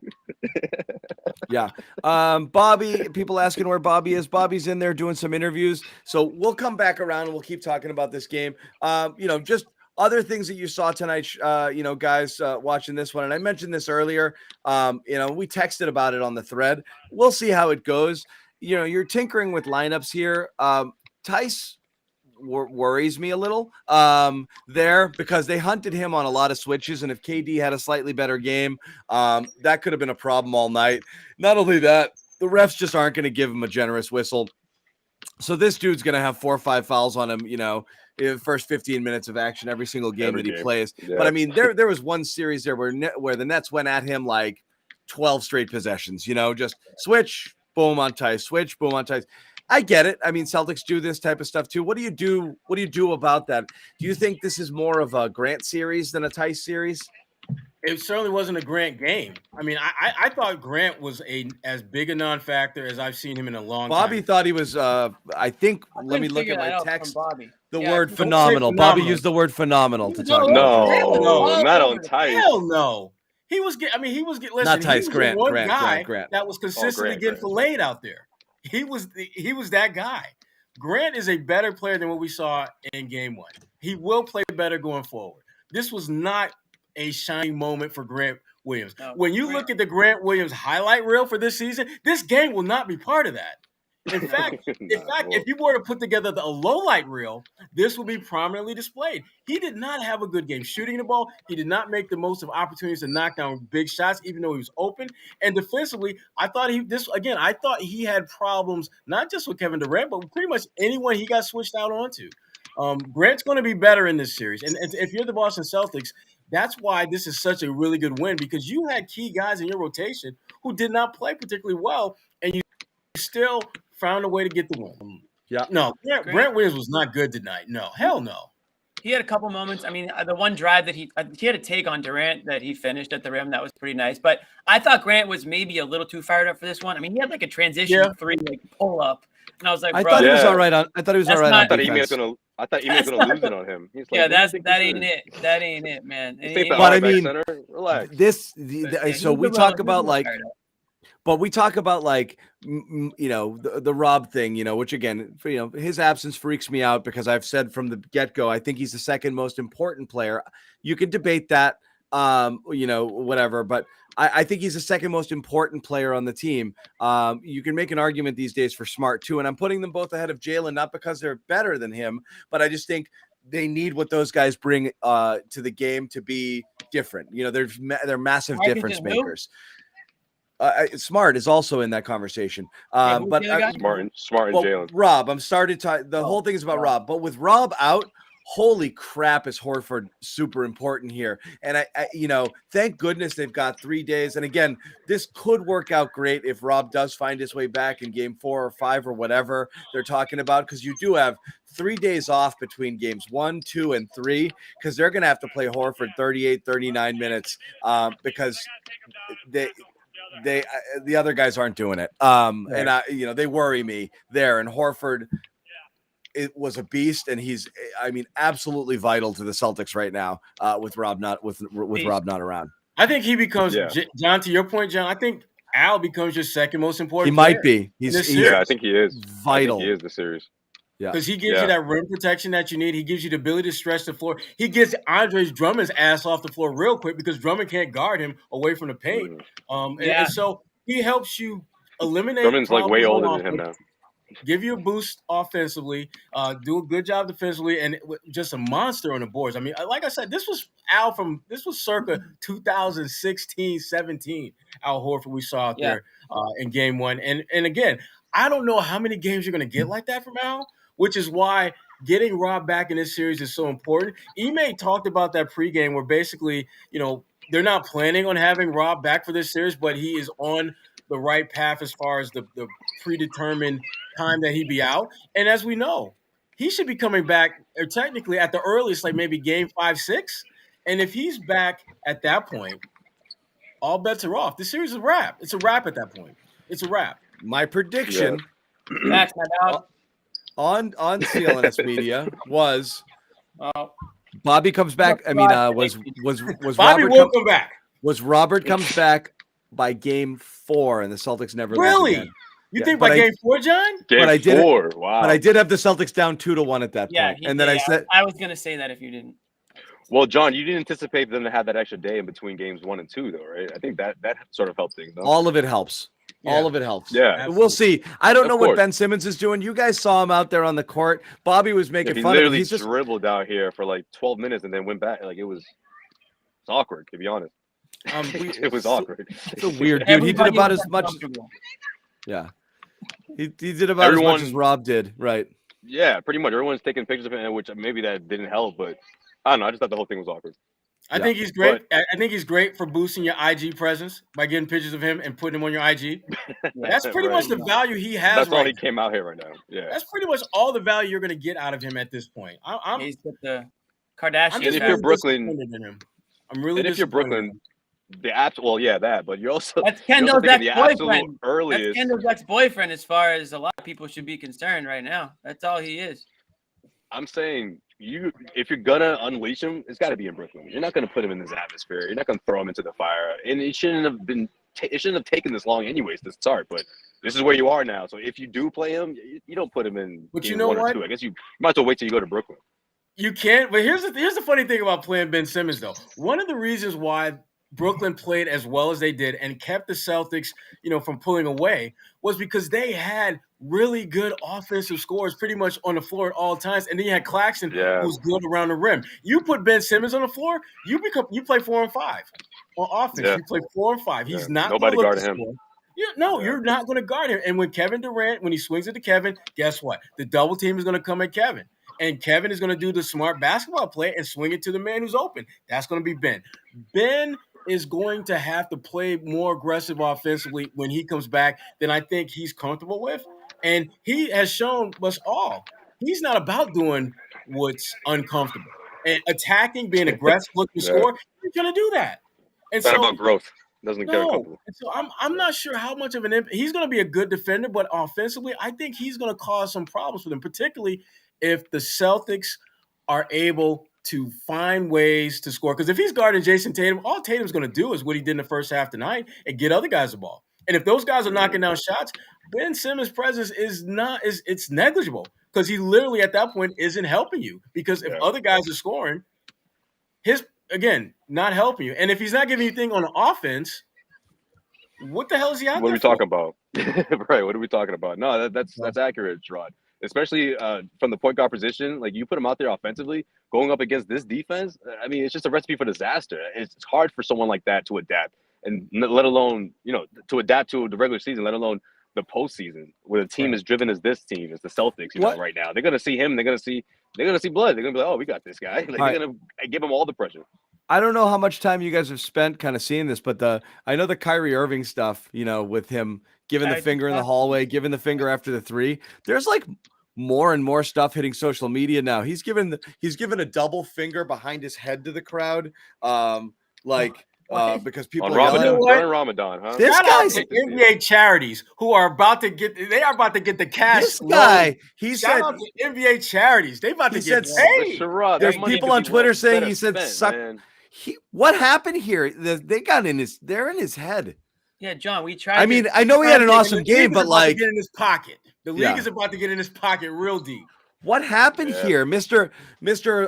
Yeah. Bobby, people asking where Bobby is. Bobby's in there doing some interviews. So we'll come back around and we'll keep talking about this game. Just other things that you saw tonight, guys watching this one. And I mentioned this earlier. We texted about it on the thread. We'll see how it goes. You're tinkering with lineups here. Tice worries me a little there because they hunted him on a lot of switches, and if KD had a slightly better game, that could have been a problem all night. Not only that, the refs just aren't going to give him a generous whistle. So this dude's going to have 4 or 5 fouls on him, in the first 15 minutes of action every single game that he plays. Yeah. But I mean, there was one series there where the Nets went at him like 12 straight possessions, just switch, boom on Tice, switch, boom on Tice. I get it. I mean, Celtics do this type of stuff too. What do you do? What do you do about that? Do you think this is more of a Grant series than a Tice series? It certainly wasn't a Grant game. I mean, I thought Grant was as big a non-factor as I've seen him in a long time. Bobby thought he was, let me look at my text. The word phenomenal. Bobby used the word phenomenal to talk about. No, not on Tice. Hell no. He was getting, listen, not Tice, Grant Grant. That was consistently getting filleted out there. He was that guy. Grant is a better player than what we saw in game 1. He will play better going forward. This was not a shining moment for Grant Williams. No, when you look at the Grant Williams highlight reel for this season, this game will not be part of that. In fact, if you were to put together a low-light reel, this will be prominently displayed. He did not have a good game shooting the ball. He did not make the most of opportunities to knock down big shots, even though he was open. And defensively, I thought he had problems, not just with Kevin Durant, but pretty much anyone he got switched out onto. Grant's going to be better in this series. And if you're the Boston Celtics, that's why this is such a really good win, because you had key guys in your rotation who did not play particularly well, and you still found a way to get the win. Yeah. No, Grant Williams was not good tonight. No, hell no. He had a couple moments. I mean, the one drive that he had a take on Durant that he finished at the rim. That was pretty nice. But I thought Grant was maybe a little too fired up for this one. I mean, he had like a transition 3 pull up And I was like, I bro, thought he was all right on. I thought he was all right on defense. I thought Ime was gonna lose it on him. He's like, that ain't it. That ain't it, man. But I mean, relax. So we talk about like. But we talk about like, the Rob thing, which again, his absence freaks me out because I've said from the get-go, I think he's the second most important player. You could debate that, whatever, but I think he's the second most important player on the team. You can make an argument these days for Smart too, and I'm putting them both ahead of Jalen, not because they're better than him, but I just think they need what those guys bring to the game to be different. They're massive difference makers. Smart is also in that conversation. But Smart and Jalen. Rob, I'm starting to the whole thing is about Rob, but with Rob out, holy crap, is Horford super important here. And I thank goodness they've got 3 days. And again, this could work out great if Rob does find his way back in game 4 or 5 or whatever they're talking about, because you do have 3 days off between games 1, 2, and 3, because they're going to have to play Horford 38, 39 minutes because the other guys aren't doing it. And they worry me there. And Horford, it was a beast, and he's, absolutely vital to the Celtics right now. With Rob not around, I think he becomes John. To your point, John, I think Al becomes your second most important. He might be. I think he is vital. I think he is the series. Yeah, because he gives you that rim protection that you need. He gives you the ability to stretch the floor. He gets Andre Drummond's ass off the floor real quick because Drummond can't guard him away from the paint. And so he helps you eliminate. Drummond's like way older than him now. Give you a boost offensively, do a good job defensively, and just a monster on the boards. I mean, like I said, this was circa 2016-17 Al Horford we saw out there in game 1. And again, I don't know how many games you're going to get like that from Al, which is why getting Rob back in this series is so important. Ime talked about that pregame where basically, they're not planning on having Rob back for this series, but he is on the right path as far as the predetermined time that he be out. And as we know, he should be coming back, or technically at the earliest, like maybe game 5, 6. And if he's back at that point, all bets are off. The series is a wrap. It's a wrap at that point. It's a wrap. My prediction on CLNS media was Bobby comes back. Was Bobby Robert will come back. Was Robert comes back by game 4, and the Celtics never really. Lose again. You think by game 4, John? Game 4, wow. But I did have the Celtics down 2-1 at that point. And then I said I was going to say that if you didn't. Well, John, you didn't anticipate them to have that extra day in between games 1 and 2, though, right? I think that sort of helped things. Though. All of it helps. Yeah. All of it helps. Yeah. Absolutely. We'll see. I don't know what Ben Simmons is doing. You guys saw him out there on the court. Bobby was making fun of him. He literally dribbled out here for like 12 minutes and then went back. Like, it's awkward, to be honest. It was awkward. It's a weird dude. He did about as much. Yeah. He did about as much as Rob did. Right. Yeah, pretty much. Everyone's taking pictures of him, which maybe that didn't help, but I don't know. I just thought the whole thing was awkward. I think he's great. I think he's great for boosting your IG presence by getting pictures of him and putting him on your IG. That's pretty much the value he has. That's all he came out here right now. Yeah, that's pretty much all the value you're going to get out of him at this point. He's got the Kardashian. And if you're Brooklyn, I'm really. And if you're Brooklyn, that. But you're also that's Kendall's ex-boyfriend. That's Kendall's ex-boyfriend, as far as a lot of people should be concerned right now. That's all he is. I'm saying. If you're gonna unleash him, it's got to be in Brooklyn. You're not gonna put him in this atmosphere. You're not gonna throw him into the fire. And it shouldn't have taken this long anyways to start. But this is where you are now. So if you do play him, you don't put him in. But you know 1 what? or 2. I guess you might as well wait till you go to Brooklyn. You can't. But here's the funny thing about playing Ben Simmons, though. One of the reasons why Brooklyn played as well as they did and kept the Celtics, from pulling away was because they had really good offensive scores pretty much on the floor at all times. And then you had Claxton, who's good around the rim. You put Ben Simmons on the floor, you play 4 and 5 on offense. Yeah. You play 4 and 5. He's not nobody guarding him. You're not going to guard him. And when Kevin Durant, when he swings it to Kevin, guess what? The double team is going to come at Kevin. And Kevin is going to do the smart basketball play and swing it to the man who's open. That's going to be Ben. Ben is going to have to play more aggressive offensively when he comes back than I think he's comfortable with. And he has shown us all he's not about doing what's uncomfortable. And attacking, being aggressive, looking to score, he's going to do that. And it's not about growth. Doesn't look very comfortable. So I'm not sure how much of an impact. He's going to be a good defender, but offensively, I think he's going to cause some problems for them, particularly if the Celtics are able to find ways to score. Because if he's guarding Jason Tatum, all Tatum's going to do is what he did in the first half tonight and get other guys the ball. And if those guys are knocking down shots, Ben Simmons' presence is negligible because he literally at that point isn't helping you. Because if other guys are scoring, not helping you. And if he's not giving you anything on offense, what the hell is he out there? What are we talking about? Right. What are we talking about? No, that's accurate, Sherrod. Especially from the point guard position, like you put him out there offensively, going up against this defense. I mean, it's just a recipe for disaster. It's hard for someone like that to adapt, and let alone to adapt to the regular season, let alone the postseason, where the team is driven as this team, as the Celtics. Right now they're gonna see him. They're gonna see blood. They're gonna be like, oh, we got this guy. Like, they're gonna give him all the pressure. I don't know how much time you guys have spent kind of seeing this, but I know the Kyrie Irving stuff, with him giving the finger in the hallway, giving the finger after the three. There's like more and more stuff hitting social media now. He's given a double finger behind his head to the crowd, because people on Ramadan, huh? This guy's NBA charities who are about to get the cash. This guy, he shout said, out to NBA charities. They about to get paid. There's people on Twitter saying he said, "Suck." What happened here? They're in his head. Yeah, John, we tried. I mean, I know he had an awesome game, but like, get in his pocket. The league is about to get in his pocket real deep. What happened here, Mister?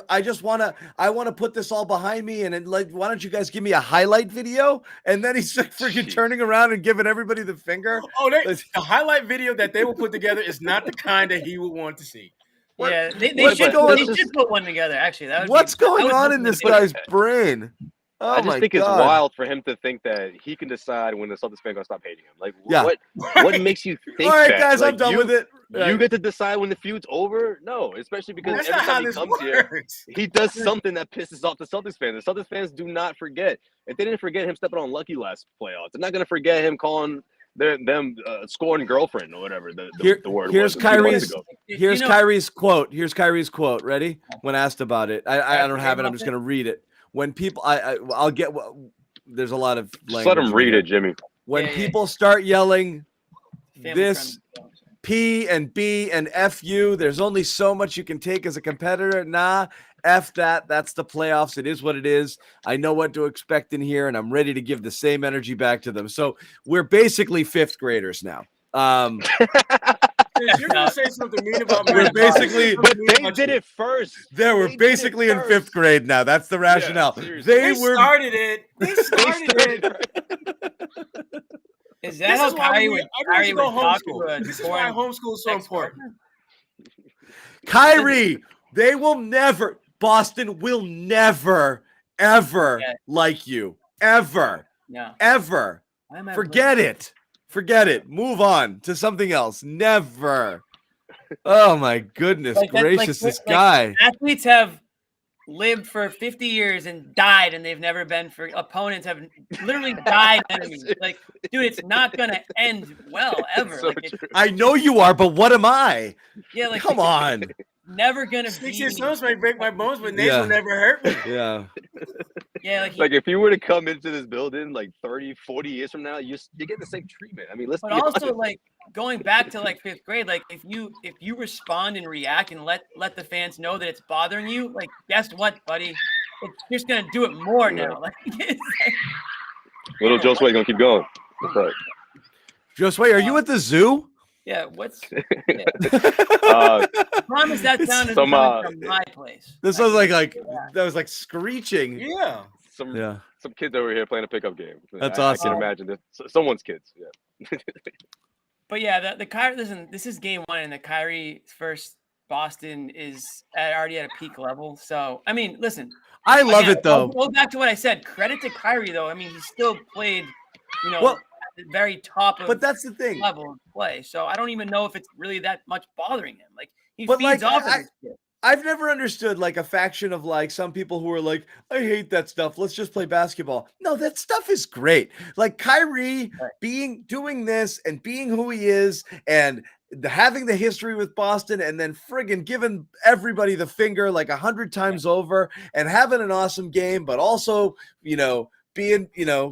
I want to put this all behind me, and why don't you guys give me a highlight video? And then he's like freaking turning around and giving everybody the finger. The highlight video that they will put together is not the kind that he would want to see. They should put one together. Actually, what's going on in this guy's brain? Oh, I just think it's wild for him to think that he can decide when the Celtics fan gonna stop hating him. Like, what makes you think? All right, that? guys, like, I'm done with it. You get to decide when the feud's over. No, especially because every time he comes here, he does something that pisses off the Celtics fans. The Celtics fans do not forget. If they didn't forget him stepping on Lucky last playoffs, they're not gonna forget him calling them scoring girlfriend or whatever the word here's was. Kyrie's quote. Here's Kyrie's quote. Ready? When asked about it, I don't have it. I'm just gonna read it. When people, I'll get. There's a lot of language. Just let him read it, Jimmy. When people start yelling this P and B and F you, there's only so much you can take as a competitor. Nah, F that. That's the playoffs. It is what it is. I know what to expect in here, and I'm ready to give the same energy back to them. So we're basically fifth graders now. You're gonna say something mean about me. We're basically, but they did it first. We're basically in fifth grade now. That's the rationale. Yeah, they started it. They started it. Is that how Kyrie would talk to a This is why homeschool is so important. Kyrie, Boston will never, ever like you. Ever. No. Ever. Forget it. Forget it. Move on to something else. Never. Oh my goodness gracious, this guy. Athletes have lived for 50 years and died, and they've never been for opponents have literally died enemies. Like, dude, it's not gonna end well ever. So I know you are, but what am I? Yeah, like come on. Never gonna be. 6 years old might break my bones, but names will never hurt me. Yeah. Yeah, like if you were to come into this building like 30, 40 years from now, you get the same treatment. I mean, let's. But also, honest. Like going back to like fifth grade, like if you respond and react and let the fans know that it's bothering you, like guess what, buddy? It's just gonna do it more now. Like, little Josue gonna keep going. That's right. Josue, are you at the zoo? Yeah, what's promise that sound is coming from my place. This was like that was like screeching. Yeah. Some kids over here playing a pickup game. That's awesome. I can imagine this. Someone's kids. Yeah. But yeah, the Kyrie. Listen, this is game one, and the Kyrie first Boston is already at a peak level. So I mean, listen, I love it though. Go back to what I said. Credit to Kyrie though. I mean, he still played, at the very top of. But that's the thing. Level of play. So I don't even know if it's really that much bothering him. Like he feeds off of it. I've never understood like a faction of like some people who are like, I hate that stuff. Let's just play basketball. No, that stuff is great. Like Kyrie doing this and being who he is and having the history with Boston and then friggin' giving everybody the finger like 100 times over and having an awesome game, but also, being,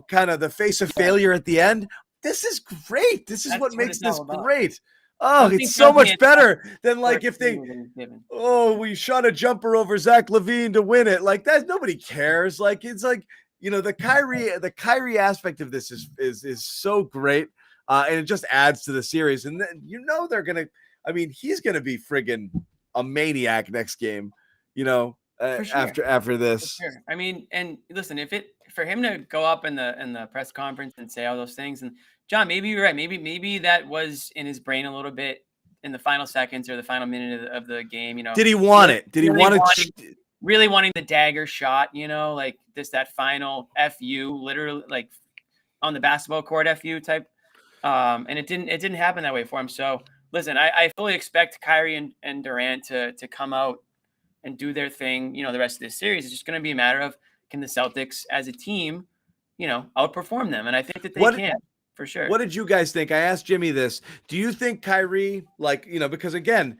kind of the face of failure at the end. This is great. This is what makes this great. Oh, it's so much better than like if we shot a jumper over Zach LaVine to win it. Like that, nobody cares. Like it's like, the Kyrie aspect of this is so great. And it just adds to the series. And then, he's gonna be friggin' a maniac next game, after this. For sure. I mean, and listen, for him to go up in the press conference and say all those things, and John, maybe you're right. Maybe that was in his brain a little bit in the final seconds or the final minute of the game. Did he want it? Did he want it? Really wanting the dagger shot, like that final FU, literally like on the basketball court FU type. And it didn't happen that way for him. So listen, I fully expect Kyrie and Durant to come out and do their thing, the rest of this series. It's just going to be a matter of, can the Celtics as a team, outperform them? And I think that they can, for sure. What did you guys think? I asked Jimmy this. Do you think Kyrie, because again,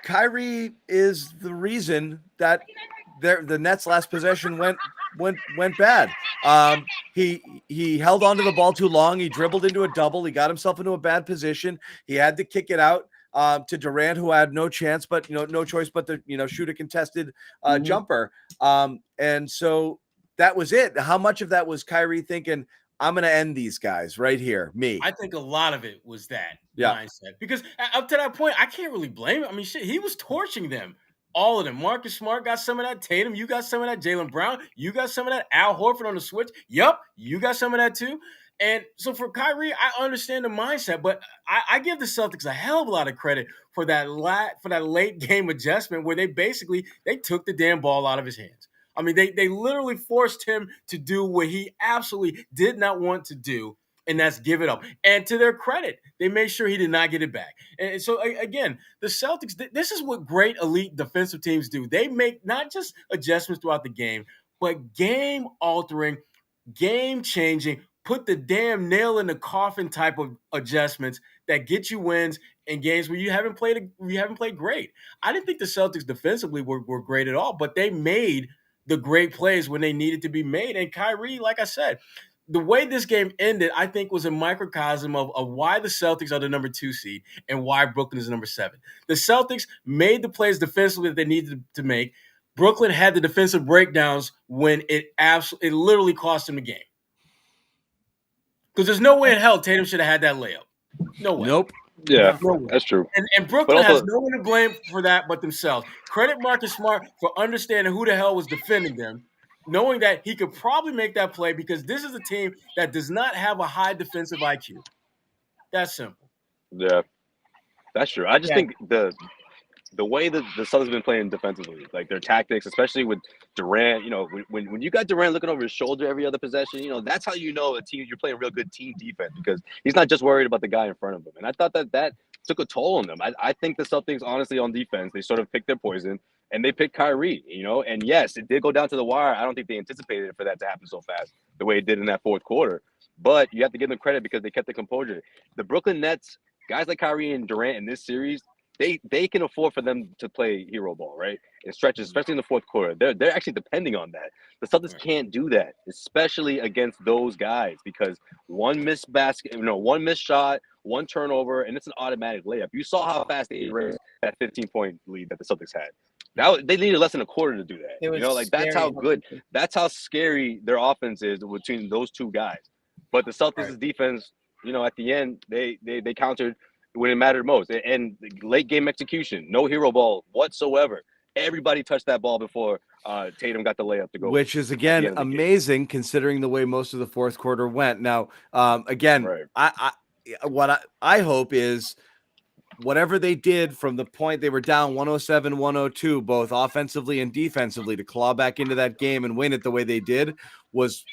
Kyrie is the reason that the Nets' last possession went bad. He held onto the ball too long. He dribbled into a double. He got himself into a bad position. He had to kick it out to Durant, who had no chance, but no choice but to shoot a contested jumper. And so that was it. How much of that was Kyrie thinking, I'm going to end these guys right here? Me. I think a lot of it was that mindset, because up to that point, I can't really blame him. I mean, shit, he was torching them. All of them. Marcus Smart got some of that. Tatum, you got some of that. Jaylen Brown, you got some of that. Al Horford on the switch. Yup, you got some of that too. And so for Kyrie, I understand the mindset, but I give the Celtics a hell of a lot of credit for that late game adjustment where they took the damn ball out of his hands. I mean, they literally forced him to do what he absolutely did not want to do, and that's give it up. And to their credit, they made sure he did not get it back. And so, again, the Celtics, this is what great elite defensive teams do. They make not just adjustments throughout the game, but game-altering, game-changing, put the damn nail in the coffin type of adjustments that get you wins in games where you haven't played great. I didn't think the Celtics defensively were great at all, but they made the great plays when they needed to be made. And Kyrie, like I said, the way this game ended, I think, was a microcosm of why the Celtics are the number 2 seed and why Brooklyn is number 7. The Celtics made the plays defensively that they needed to make. Brooklyn had the defensive breakdowns when it literally cost them the game. Because there's no way in hell Tatum should have had that layup. No way. Nope. Yeah, that's true. And Brooklyn has no one to blame for that but themselves. Credit Marcus Smart for understanding who the hell was defending them, knowing that he could probably make that play because this is a team that does not have a high defensive IQ. That's simple. Yeah, that's true. I just think the way that the Celtics have been playing defensively, like their tactics, especially with Durant, when you got Durant looking over his shoulder every other possession, that's how a team, you're playing real good team defense because he's not just worried about the guy in front of him. And I thought that took a toll on them. I think the Celtics, honestly, on defense, they sort of picked their poison and they picked Kyrie, and yes, it did go down to the wire. I don't think they anticipated it for that to happen so fast the way it did in that fourth quarter, but you have to give them credit because they kept the composure. The Brooklyn Nets, guys like Kyrie and Durant in this series, they can afford for them to play hero ball, right? In stretches, especially in the fourth quarter. They're actually depending on that. The Celtics can't do that, especially against those guys, because one missed shot, one turnover, and it's an automatic layup. You saw how fast they erased that 15-point lead that the Celtics had. Now they needed less than a quarter to do that. That's how good, that's how scary their offense is between those two guys. But the Celtics' defense, at the end, they countered when it mattered most. And late game execution, no hero ball whatsoever. Everybody touched that ball before Tatum got the layup to go. Which is, again, amazing considering the way most of the fourth quarter went. Now, again, right. What I hope is whatever they did from the point they were down 107-102, both offensively and defensively, to claw back into that game and win it the way they did was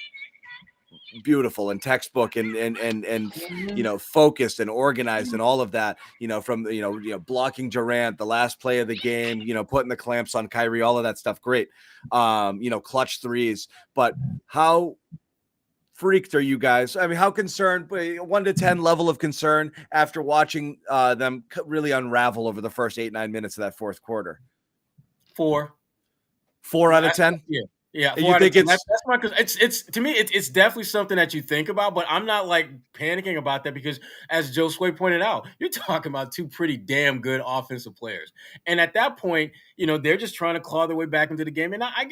beautiful and textbook and focused and organized and all of that, from blocking Durant, the last play of the game, putting the clamps on Kyrie, all of that stuff. Great. Clutch threes, but how freaked are you guys? I mean, how concerned, 1 to 10 level of concern after watching them really unravel over the first 8-9 minutes of that fourth quarter? 4 out of 10. Yeah. Yeah, you think that's my, because it's to me it's definitely something that you think about, but I'm not like panicking about that because, as Josue pointed out, you're talking about two pretty damn good offensive players, and at that point, they're just trying to claw their way back into the game. And I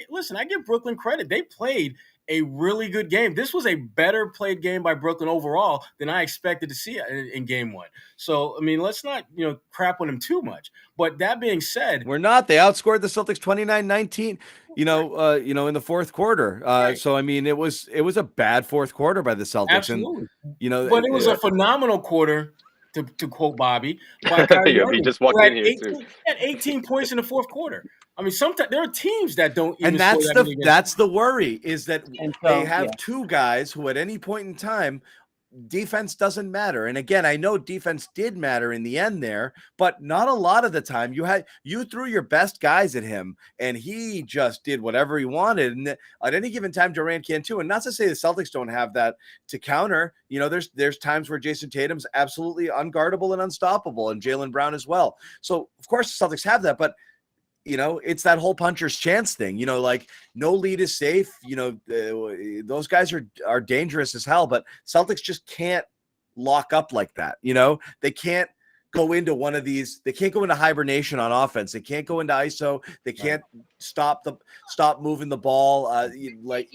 give Brooklyn credit; they played a really good game. This was a better played game by Brooklyn overall than I expected to see in game one. So I mean, let's not crap on them too much. But that being said, we're not. They outscored the Celtics 29-19. In the fourth quarter. So I mean, it was a bad fourth quarter by the Celtics. Absolutely. And but it was a phenomenal quarter, to quote Bobby, by Kyrie Irving. He just walked in here too. He had 18 points in the fourth quarter. I mean, sometimes there are teams that don't even. And that's the worry, is that they have two guys who at any point in time, defense doesn't matter. And again, I know defense did matter in the end there, but not a lot of the time. You threw your best guys at him and he just did whatever he wanted. And at any given time, Durant can too. And not to say the Celtics don't have that to counter. There's times where Jason Tatum's absolutely unguardable and unstoppable, and Jaylen Brown as well. So of course the Celtics have that, but it's that whole puncher's chance thing, like no lead is safe. Those guys are dangerous as hell, but Celtics just can't lock up like that. They can't go into one of these. They can't go into hibernation on offense. They can't go into ISO. They can't stop moving the ball. Like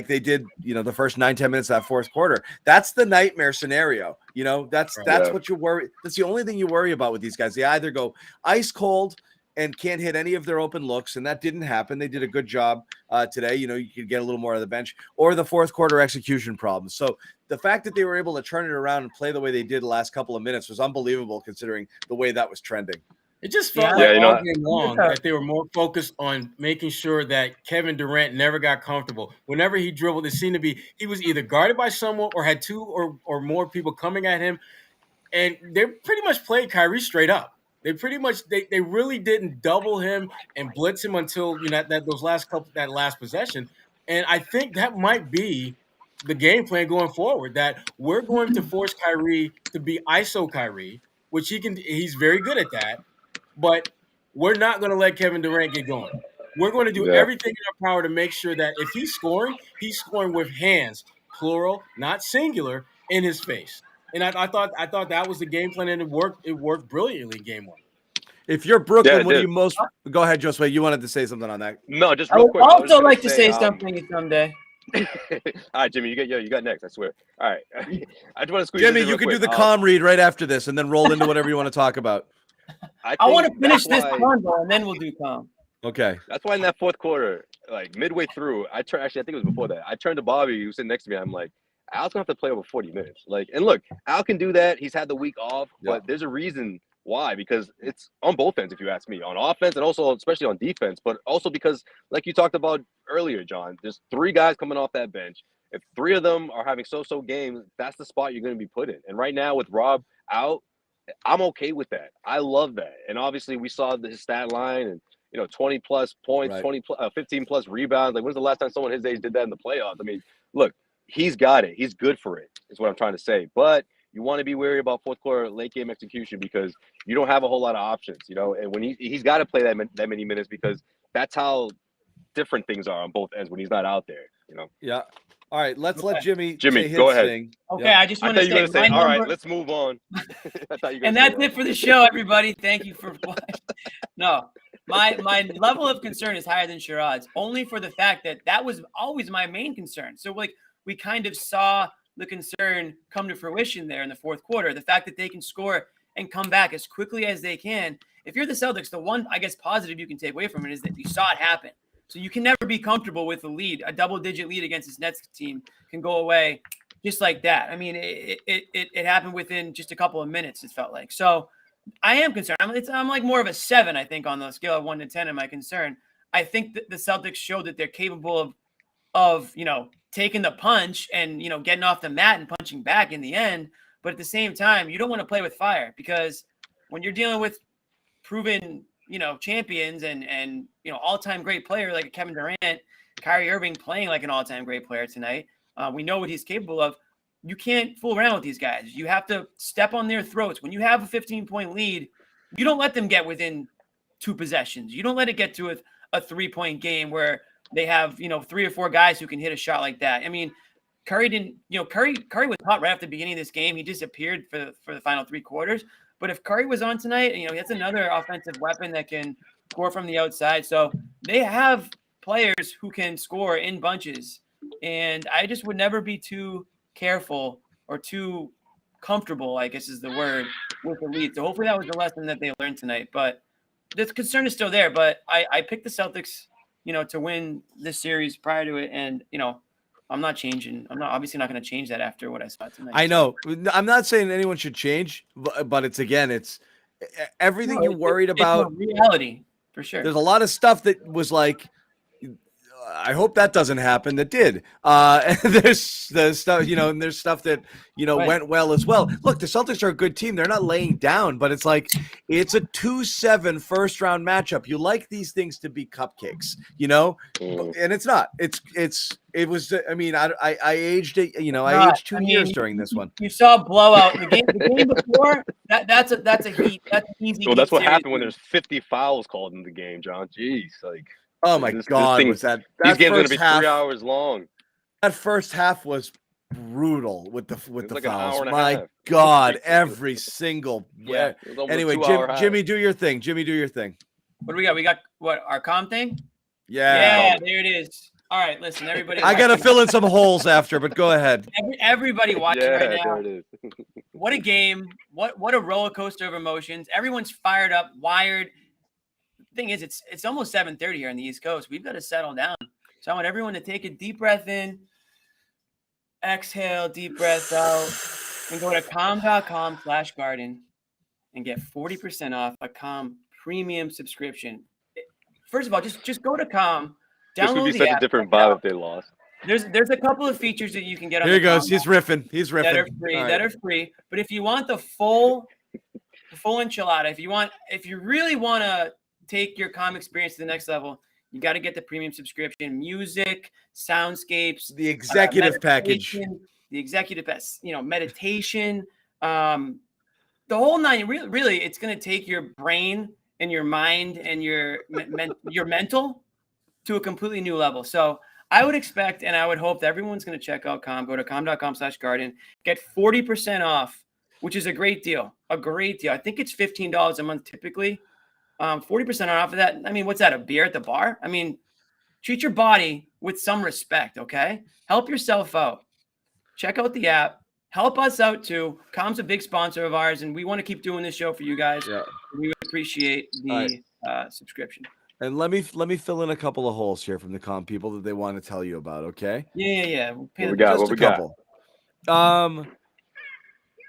they did, the first 9-10 minutes of that fourth quarter. That's the nightmare scenario. That's what you worry. That's the only thing you worry about with these guys. They either go ice cold and can't hit any of their open looks, and that didn't happen. They did a good job today. You could get a little more out of the bench, or the fourth quarter execution problems. So the fact that they were able to turn it around and play the way they did the last couple of minutes was unbelievable, considering the way that was trending. It just felt like all game long that they were more focused on making sure that Kevin Durant never got comfortable. Whenever he dribbled, it seemed to be he was either guarded by someone or had two or more people coming at him, and they pretty much played Kyrie straight up. They pretty much they really didn't double him and blitz him until that last possession. And I think that might be the game plan going forward, that we're going to force Kyrie to be ISO Kyrie, which he's very good at that, but we're not going to let Kevin Durant get going. We're going to do everything in our power to make sure that if he's scoring with hands, plural, not singular, in his face. And I thought that was the game plan, and it worked brilliantly in game one. If you're Brooklyn, what do you most – go ahead, Josue. You wanted to say something on that. No, just real quick. I would also like to say something someday. All right, Jimmy, you got next, I swear. All right. I just want to squeeze Jimmy, you can do the calm read right after this and then roll into whatever you want to talk about. I want to finish this convo, and then we'll do calm. Okay. That's why in that fourth quarter, like midway through, I think it was before that. I turned to Bobby, who was sitting next to me. I'm like, Al's going to have to play over 40 minutes. And look, Al can do that. He's had the week off, but there's a reason why, because it's on both ends, if you ask me, on offense and also especially on defense, but also because, like you talked about earlier, John, there's three guys coming off that bench. If three of them are having so-so games, that's the spot you're going to be put in. And right now with Rob out, I'm okay with that. I love that. And obviously we saw his stat line and, 20 plus points, 15 plus rebounds. Like, when's the last time someone his age did that in the playoffs? I mean, look, he's got it. He's good for it, is what I'm trying to say. But you want to be wary about fourth quarter late game execution, because you don't have a whole lot of options, and when he's got to play that many minutes, because that's how different things are on both ends when he's not out there, Yeah. All right. Let's let Jimmy say his go ahead. thing. Okay. I just want to say, all right, let's move on. And that's it for the show, everybody. Thank you for no. My level of concern is higher than Sherrod's, only for the fact that was always my main concern. So we kind of saw the concern come to fruition there in the fourth quarter. The fact that they can score and come back as quickly as they can. If you're the Celtics, the one, I guess, positive you can take away from it is that you saw it happen. So you can never be comfortable with a lead. A double-digit lead against this Nets team can go away just like that. I mean, it happened within just a couple of minutes, it felt like. So I am concerned. I'm like more of a 7, I think, on the scale of 1 to 10 in my concern. I think that the Celtics showed that they're capable of taking the punch and, getting off the mat and punching back in the end. But at the same time, you don't want to play with fire, because when you're dealing with proven, champions and all-time great player like Kevin Durant, Kyrie Irving playing like an all-time great player tonight, we know what he's capable of. You can't fool around with these guys. You have to step on their throats. When you have a 15-point lead, you don't let them get within 2 possessions. You don't let it get to a 3-point game where they have, 3 or 4 guys who can hit a shot like that. I mean, Curry didn't, Curry was hot right after the beginning of this game. He disappeared for the final 3 quarters. But if Curry was on tonight, that's another offensive weapon that can score from the outside. So they have players who can score in bunches. And I just would never be too careful or too comfortable, I guess is the word, with the lead. So hopefully that was the lesson that they learned tonight. But the concern is still there. But I picked the Celtics, to win this series prior to it. And, I'm not changing. I'm obviously not going to change that after what I saw tonight. I know. I'm not saying anyone should change, but it's everything you worried about. It's reality, for sure. There's a lot of stuff that was like, I hope that doesn't happen. That did. And there's stuff, and there's stuff that, Right. went well as well. Look, the Celtics are a good team. They're not laying down, but it's like, it's a 2-7 first round matchup. You like these things to be cupcakes, and it's not. It was. I mean, I aged it. I aged 2 years during this one. You saw a blowout. The game before that's a heat. That's easy. Well, that's what happened when there's 50 fouls called in the game, John. Jeez, like. Oh my God! Was that these games going to be half, 3 hours long? That first half was brutal with the like fouls. My God, every single. Yeah. Anyway, Jimmy, do your thing. Jimmy, do your thing. What do we got? We got what, our comm thing? Yeah. Yeah, there it is. All right, listen, everybody. I got to fill in some holes after, but go ahead. Everybody watching right now. There it is. What a game! What a roller coaster of emotions. Everyone's fired up, wired. Thing is, it's almost 7:30 here on the East Coast. We've got to settle down. So I want everyone to take a deep breath in, exhale, deep breath out, and go to calm.com/garden and get 40% off a Calm premium subscription. First of all, just go to Calm, This would download be the such app. a different vibe if they lost. There's a couple of features that you can get on Here he the goes. Calm He's riffing. that are free. All right. That are free. But if you want the full enchilada, if you really want to take your Calm experience to the next level, you got to get the premium subscription. Music, soundscapes, The executive package, the executive, meditation, the whole nine. Really, it's going to take your brain and your mind and your mental to a completely new level. So I would expect and I would hope that everyone's going to check out Calm. Go to calm.com/garden, get 40% off, which is a great deal. A great deal. I think it's $15 a month typically. 40% off of that. I mean, what's that? A beer at the bar? I mean, treat your body with some respect, okay? Help yourself out. Check out the app. Help us out too. Calm's a big sponsor of ours, and we want to keep doing this show for you guys. Yeah. We would appreciate the subscription. And let me fill in a couple of holes here from the Calm people that they want to tell you about. Okay. Yeah. What we got? What we got?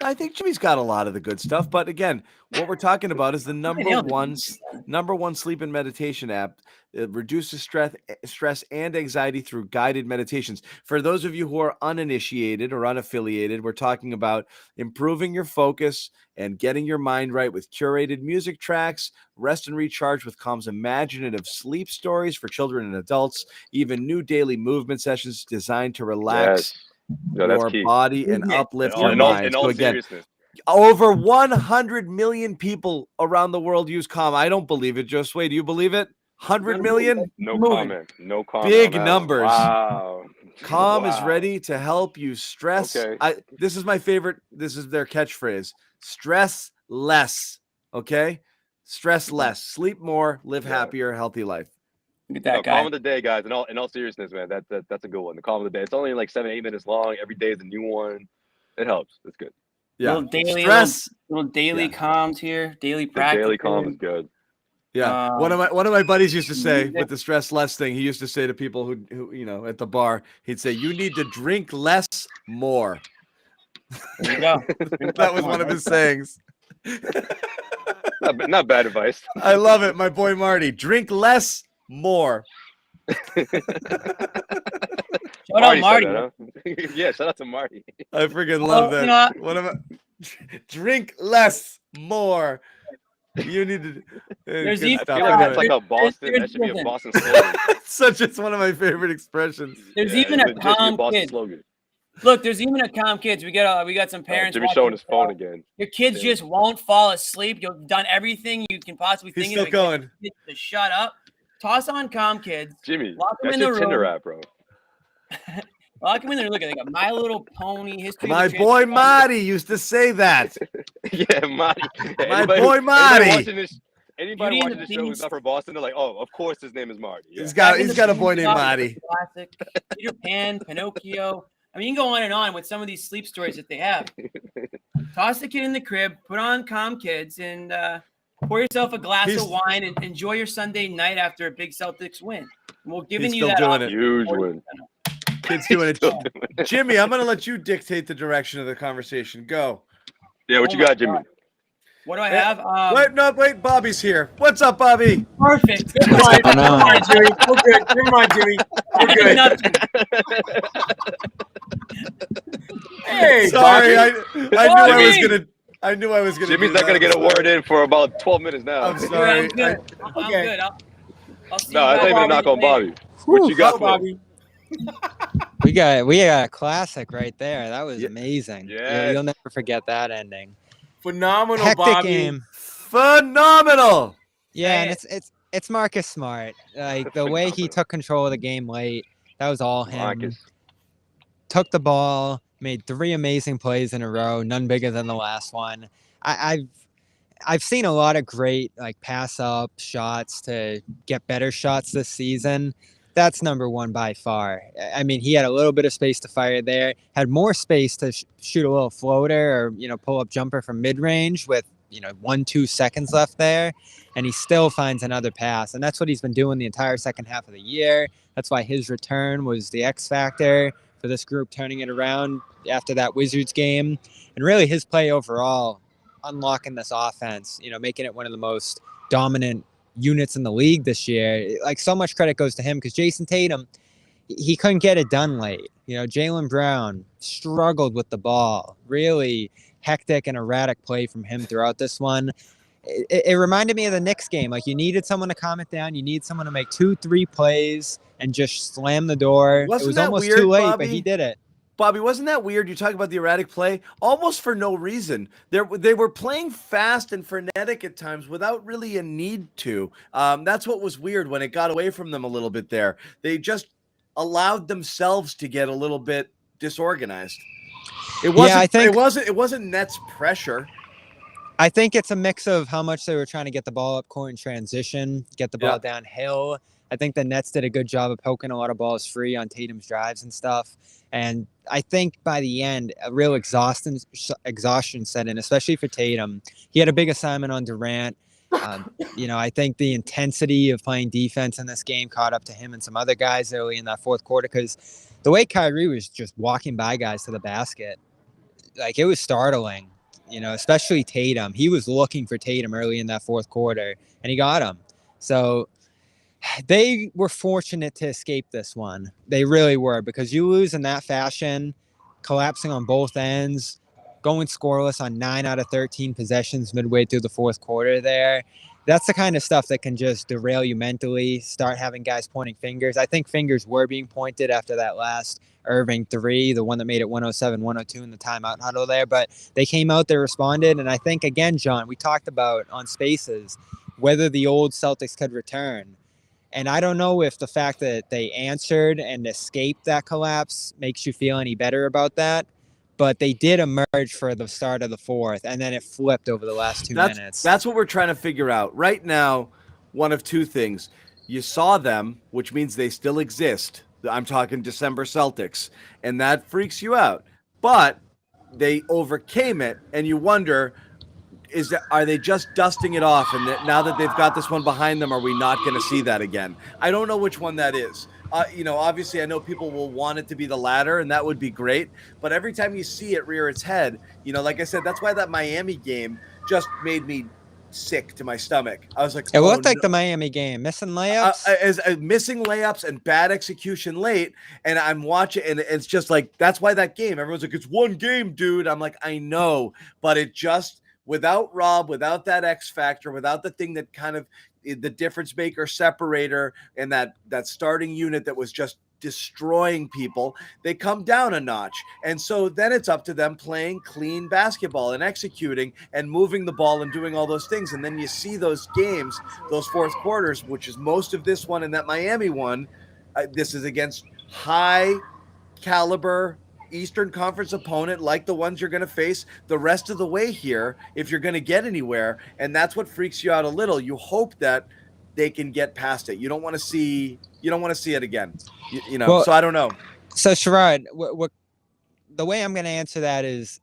I think Jimmy's got a lot of the good stuff, but again, what we're talking about is the number one sleep and meditation app. It reduces stress and anxiety through guided meditations. For those of you who are uninitiated or unaffiliated, we're talking about improving your focus and getting your mind right with curated music tracks, rest and recharge with Calm's imaginative sleep stories for children and adults, even new daily movement sessions designed to relax your body and uplift your mind. So again, over 100 million people around the world use Calm. I don't believe it, Josue. Do you believe it? 100 million? No comment. No comment. Big numbers. Wow. Calm is ready to help you stress. Okay. This is my favorite. This is their catchphrase. Stress less. Okay? Stress less. Sleep more. Live happier, healthy life. Look at that guy. Calm of the day, guys. In all seriousness, man, that's a good one. The calm of the day. It's only like 7-8 minutes long. Every day is a new one. It helps. It's good. Yeah. Little daily calms here. Daily practice. Daily calm is good. Yeah. One of my buddies used to say with the stress less thing, he used to say to people who at the bar, he'd say, "You need to drink less, more." There you go. That was one of his sayings. Not bad advice. I love it. My boy Marty. Drink less, more. Shout out Marty. That, huh? Yeah, shout out to Marty. I freaking love that. What am I? Drink less, more. You need to. There's I feel like that's like a Boston. That should be a Boston slogan. It's one of my favorite expressions. There's even a Calm kid. Slogan. Look, there's even a Calm kids. We got some parents. Jimmy showing his phone again. Your kids just won't fall asleep. You've done everything you can possibly think. He's still going. To shut up. toss on Calm Kids. Jimmy, lock them that's in the your Tinder room. app, bro. Lock them in there. Look, they got My Little Pony, History. My boy Marty used to say that. Yeah, Marty. My boy Marty. Anybody watching this show who's not from Boston, they're like, oh, of course his name is Marty. Yeah. He's got a boy named Marty. Classic. Peter Pan, Pinocchio. I mean, you can go on and on with some of these sleep stories that they have. Toss the kid in the crib, put on Calm Kids, and pour yourself a glass of wine and enjoy your Sunday night after a big Celtics win. And we're giving you that huge win. Kids doing it. Jimmy, I'm going to let you dictate the direction of the conversation. Go. Yeah, what you got, Jimmy? God. What do I have? Wait, Bobby's here. What's up, Bobby? Perfect. Never mind, Jimmy. We're good. Never mind, Jimmy. We're good. Hey, sorry, Bobby. I knew I was gonna. Jimmy's not gonna get a word in for about 12 minutes now. I'm sorry. I'm good. I'll see I thought you were gonna knock on Bobby. What you got, Bobby? We got a classic right there. That was amazing. Yeah, you'll never forget that ending. Phenomenal, Hectic Bobby. game. Phenomenal. Yeah, and it's Marcus Smart. Like the way he took control of the game late, that was all him. Marcus. Took the ball, made 3 amazing plays in a row, none bigger than the last one. I've seen a lot of great like pass up shots to get better shots this season. That's number one by far. I mean, he had a little bit of space to fire there, had more space to shoot a little floater or, pull up jumper from mid range with, 1-2 seconds left there. And he still finds another pass. And that's what he's been doing the entire second half of the year. That's why his return was the X factor for this group, turning it around after that Wizards game. And really his play overall, unlocking this offense, making it one of the most dominant units in the league this year. Like, so much credit goes to him because Jason Tatum, he couldn't get it done late. Jaylen Brown struggled with the ball. Really hectic and erratic play from him throughout this one. It reminded me of the Knicks game. Like, you needed someone to calm it down. You need someone to make 2-3 plays and just slam the door. It was almost too late, Bobby? But he did it. Bobby, wasn't that weird? You talk about the erratic play almost for no reason. They were playing fast and frenetic at times without really a need to. That's what was weird when it got away from them a little bit there. They just allowed themselves to get a little bit disorganized. It wasn't Nets pressure. I think it's a mix of how much they were trying to get the ball up court in transition, get the ball downhill. I think the Nets did a good job of poking a lot of balls free on Tatum's drives and stuff. And I think by the end, a real exhaustion set in, especially for Tatum. He had a big assignment on Durant. I think the intensity of playing defense in this game caught up to him and some other guys early in that fourth quarter because the way Kyrie was just walking by guys to the basket, like, it was startling, especially Tatum. He was looking for Tatum early in that fourth quarter, and he got him. So they were fortunate to escape this one. They really were, because you lose in that fashion, collapsing on both ends, going scoreless on 9 out of 13 possessions midway through the fourth quarter there. That's the kind of stuff that can just derail you mentally, start having guys pointing fingers. I think fingers were being pointed after that last Irving 3, the one that made it 107-102 in the timeout huddle there. But they came out, they responded. And I think, again, John, we talked about on Spaces whether the old Celtics could return. And I don't know if the fact that they answered and escaped that collapse makes you feel any better about that. But they did emerge for the start of the fourth, and then it flipped over the last 2 minutes. That's what we're trying to figure out. Right now, one of two things. You saw them, which means they still exist. I'm talking December Celtics, and that freaks you out. But they overcame it, and you wonder, are they just dusting it off? And now that they've got this one behind them, are we not going to see that again? I don't know which one that is. Obviously, I know people will want it to be the latter, and that would be great. But every time you see it rear its head, like I said, that's why that Miami game just made me sick to my stomach. I was like, it looked like the Miami game, missing layups, missing layups and bad execution late. And I'm watching, and it's just like, that's why that game. Everyone's like, it's one game, dude. I'm like, I know, but it just, without Rob, without that X factor, without the thing that kind of the difference maker, separator, and that starting unit that was just destroying people, they come down a notch. And so then it's up to them playing clean basketball and executing and moving the ball and doing all those things. And then you see those games, those fourth quarters, which is most of this one and that Miami one. This is against high caliber Eastern Conference opponent like the ones you're going to face the rest of the way here if you're going to get anywhere. And that's what freaks you out a little. You hope that they can get past it. You don't want to see it again. So I don't know. So Sherrod, what the way I'm going to answer that is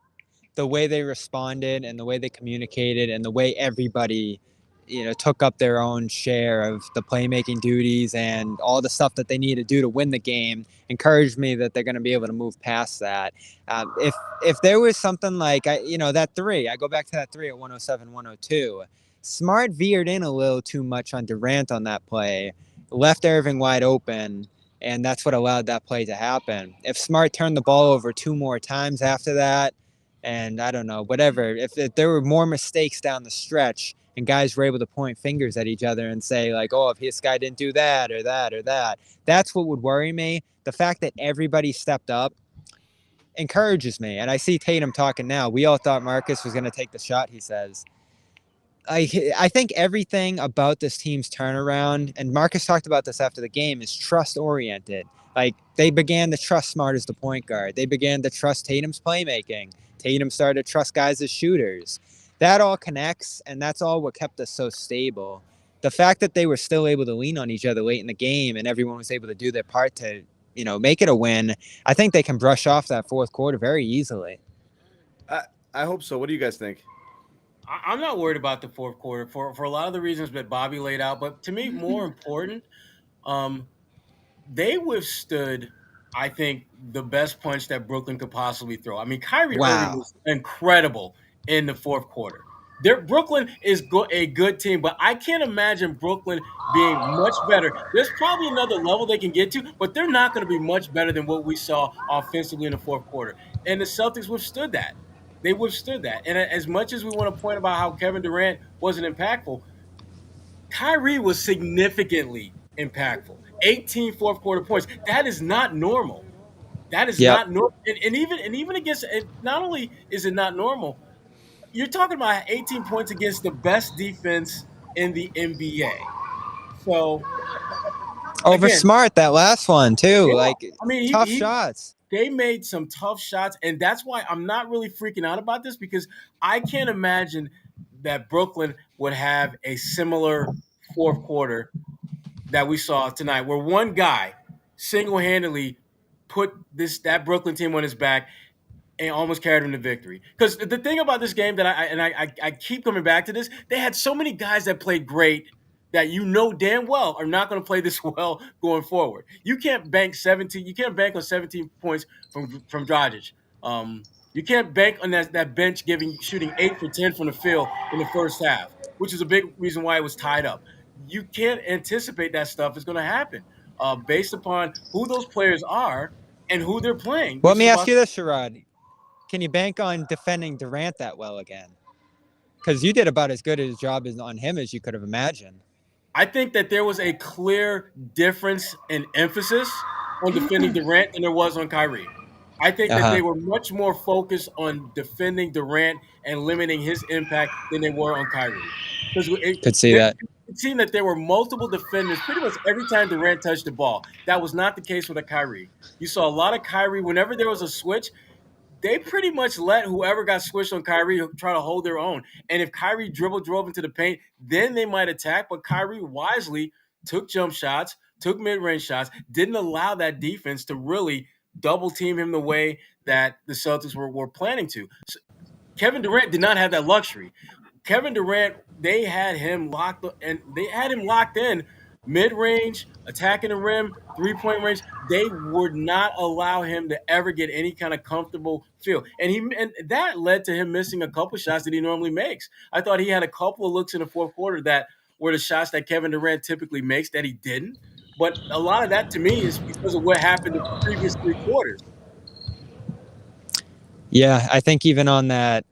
the way they responded and the way they communicated and the way everybody took up their own share of the playmaking duties and all the stuff that they need to do to win the game encouraged me that they're going to be able to move past that. If there was something like, that three, I go back to that three at 107, 102, Smart veered in a little too much on Durant on that play, left Irving wide open, and that's what allowed that play to happen. If Smart turned the ball over 2 more times after that, and I don't know, whatever, if there were more mistakes down the stretch, and guys were able to point fingers at each other and say, like, oh, if this guy didn't do that or that or that, that's what would worry me. The fact that everybody stepped up encourages me. And I see Tatum talking now. We all thought Marcus was going to take the shot, he says. I think everything about this team's turnaround, and Marcus talked about this after the game, is trust-oriented. Like, they began to trust Smart as the point guard. They began to trust Tatum's playmaking. Tatum started to trust guys as shooters. That all connects, and that's all what kept us so stable. The fact that they were still able to lean on each other late in the game and everyone was able to do their part to, make it a win, I think they can brush off that fourth quarter very easily. I hope so. What do you guys think? I'm not worried about the fourth quarter for a lot of the reasons that Bobby laid out. But to me, more important, they withstood, I think, the best punch that Brooklyn could possibly throw. I mean, Kyrie Irving was incredible in the fourth quarter. Brooklyn is a good team, but I can't imagine Brooklyn being much better. There's probably another level they can get to, but they're not going to be much better than what we saw offensively in the fourth quarter. And the Celtics withstood that. They withstood that. And as much as we want to point about how Kevin Durant wasn't impactful, Kyrie was significantly impactful. 18 fourth quarter points. That is not normal. That is not normal. And even against, not only is it not normal, you're talking about 18 points against the best defense in the NBA. So over Smart, that last one too. Yeah, tough shots. They made some tough shots, and that's why I'm not really freaking out about this, because I can't imagine that Brooklyn would have a similar fourth quarter that we saw tonight, where one guy single-handedly put that Brooklyn team on his back and almost carried him to victory. Because the thing about this game that I keep coming back to this, they had so many guys that played great that damn well are not going to play this well going forward. You can't bank 17. You can't bank on 17 points from Dragic. You can't bank on that bench shooting 8 for 10 from the field in the first half, which is a big reason why it was tied up. You can't anticipate that stuff is going to happen based upon who those players are and who they're playing. Well, let me ask you this, Sherrod. Can you bank on defending Durant that well again? Because you did about as good a job on him as you could have imagined. I think that there was a clear difference in emphasis on defending Durant than there was on Kyrie. I think that they were much more focused on defending Durant and limiting his impact than they were on Kyrie. Could see that. It seemed that there were multiple defenders pretty much every time Durant touched the ball. That was not the case with a Kyrie. You saw a lot of Kyrie. Whenever there was a switch, they pretty much let whoever got switched on Kyrie try to hold their own. And if Kyrie drove into the paint, then they might attack. But Kyrie wisely took jump shots, took mid-range shots, didn't allow that defense to really double team him the way that the Celtics were planning to. So Kevin Durant did not have that luxury. Kevin Durant, they had him locked in mid-range, attacking the rim, three-point range. They would not allow him to ever get any kind of comfortable feel. And that led to him missing a couple shots that he normally makes. I thought he had a couple of looks in the fourth quarter that were the shots that Kevin Durant typically makes that he didn't. But a lot of that to me is because of what happened in the previous 3 quarters. Yeah, I think even on that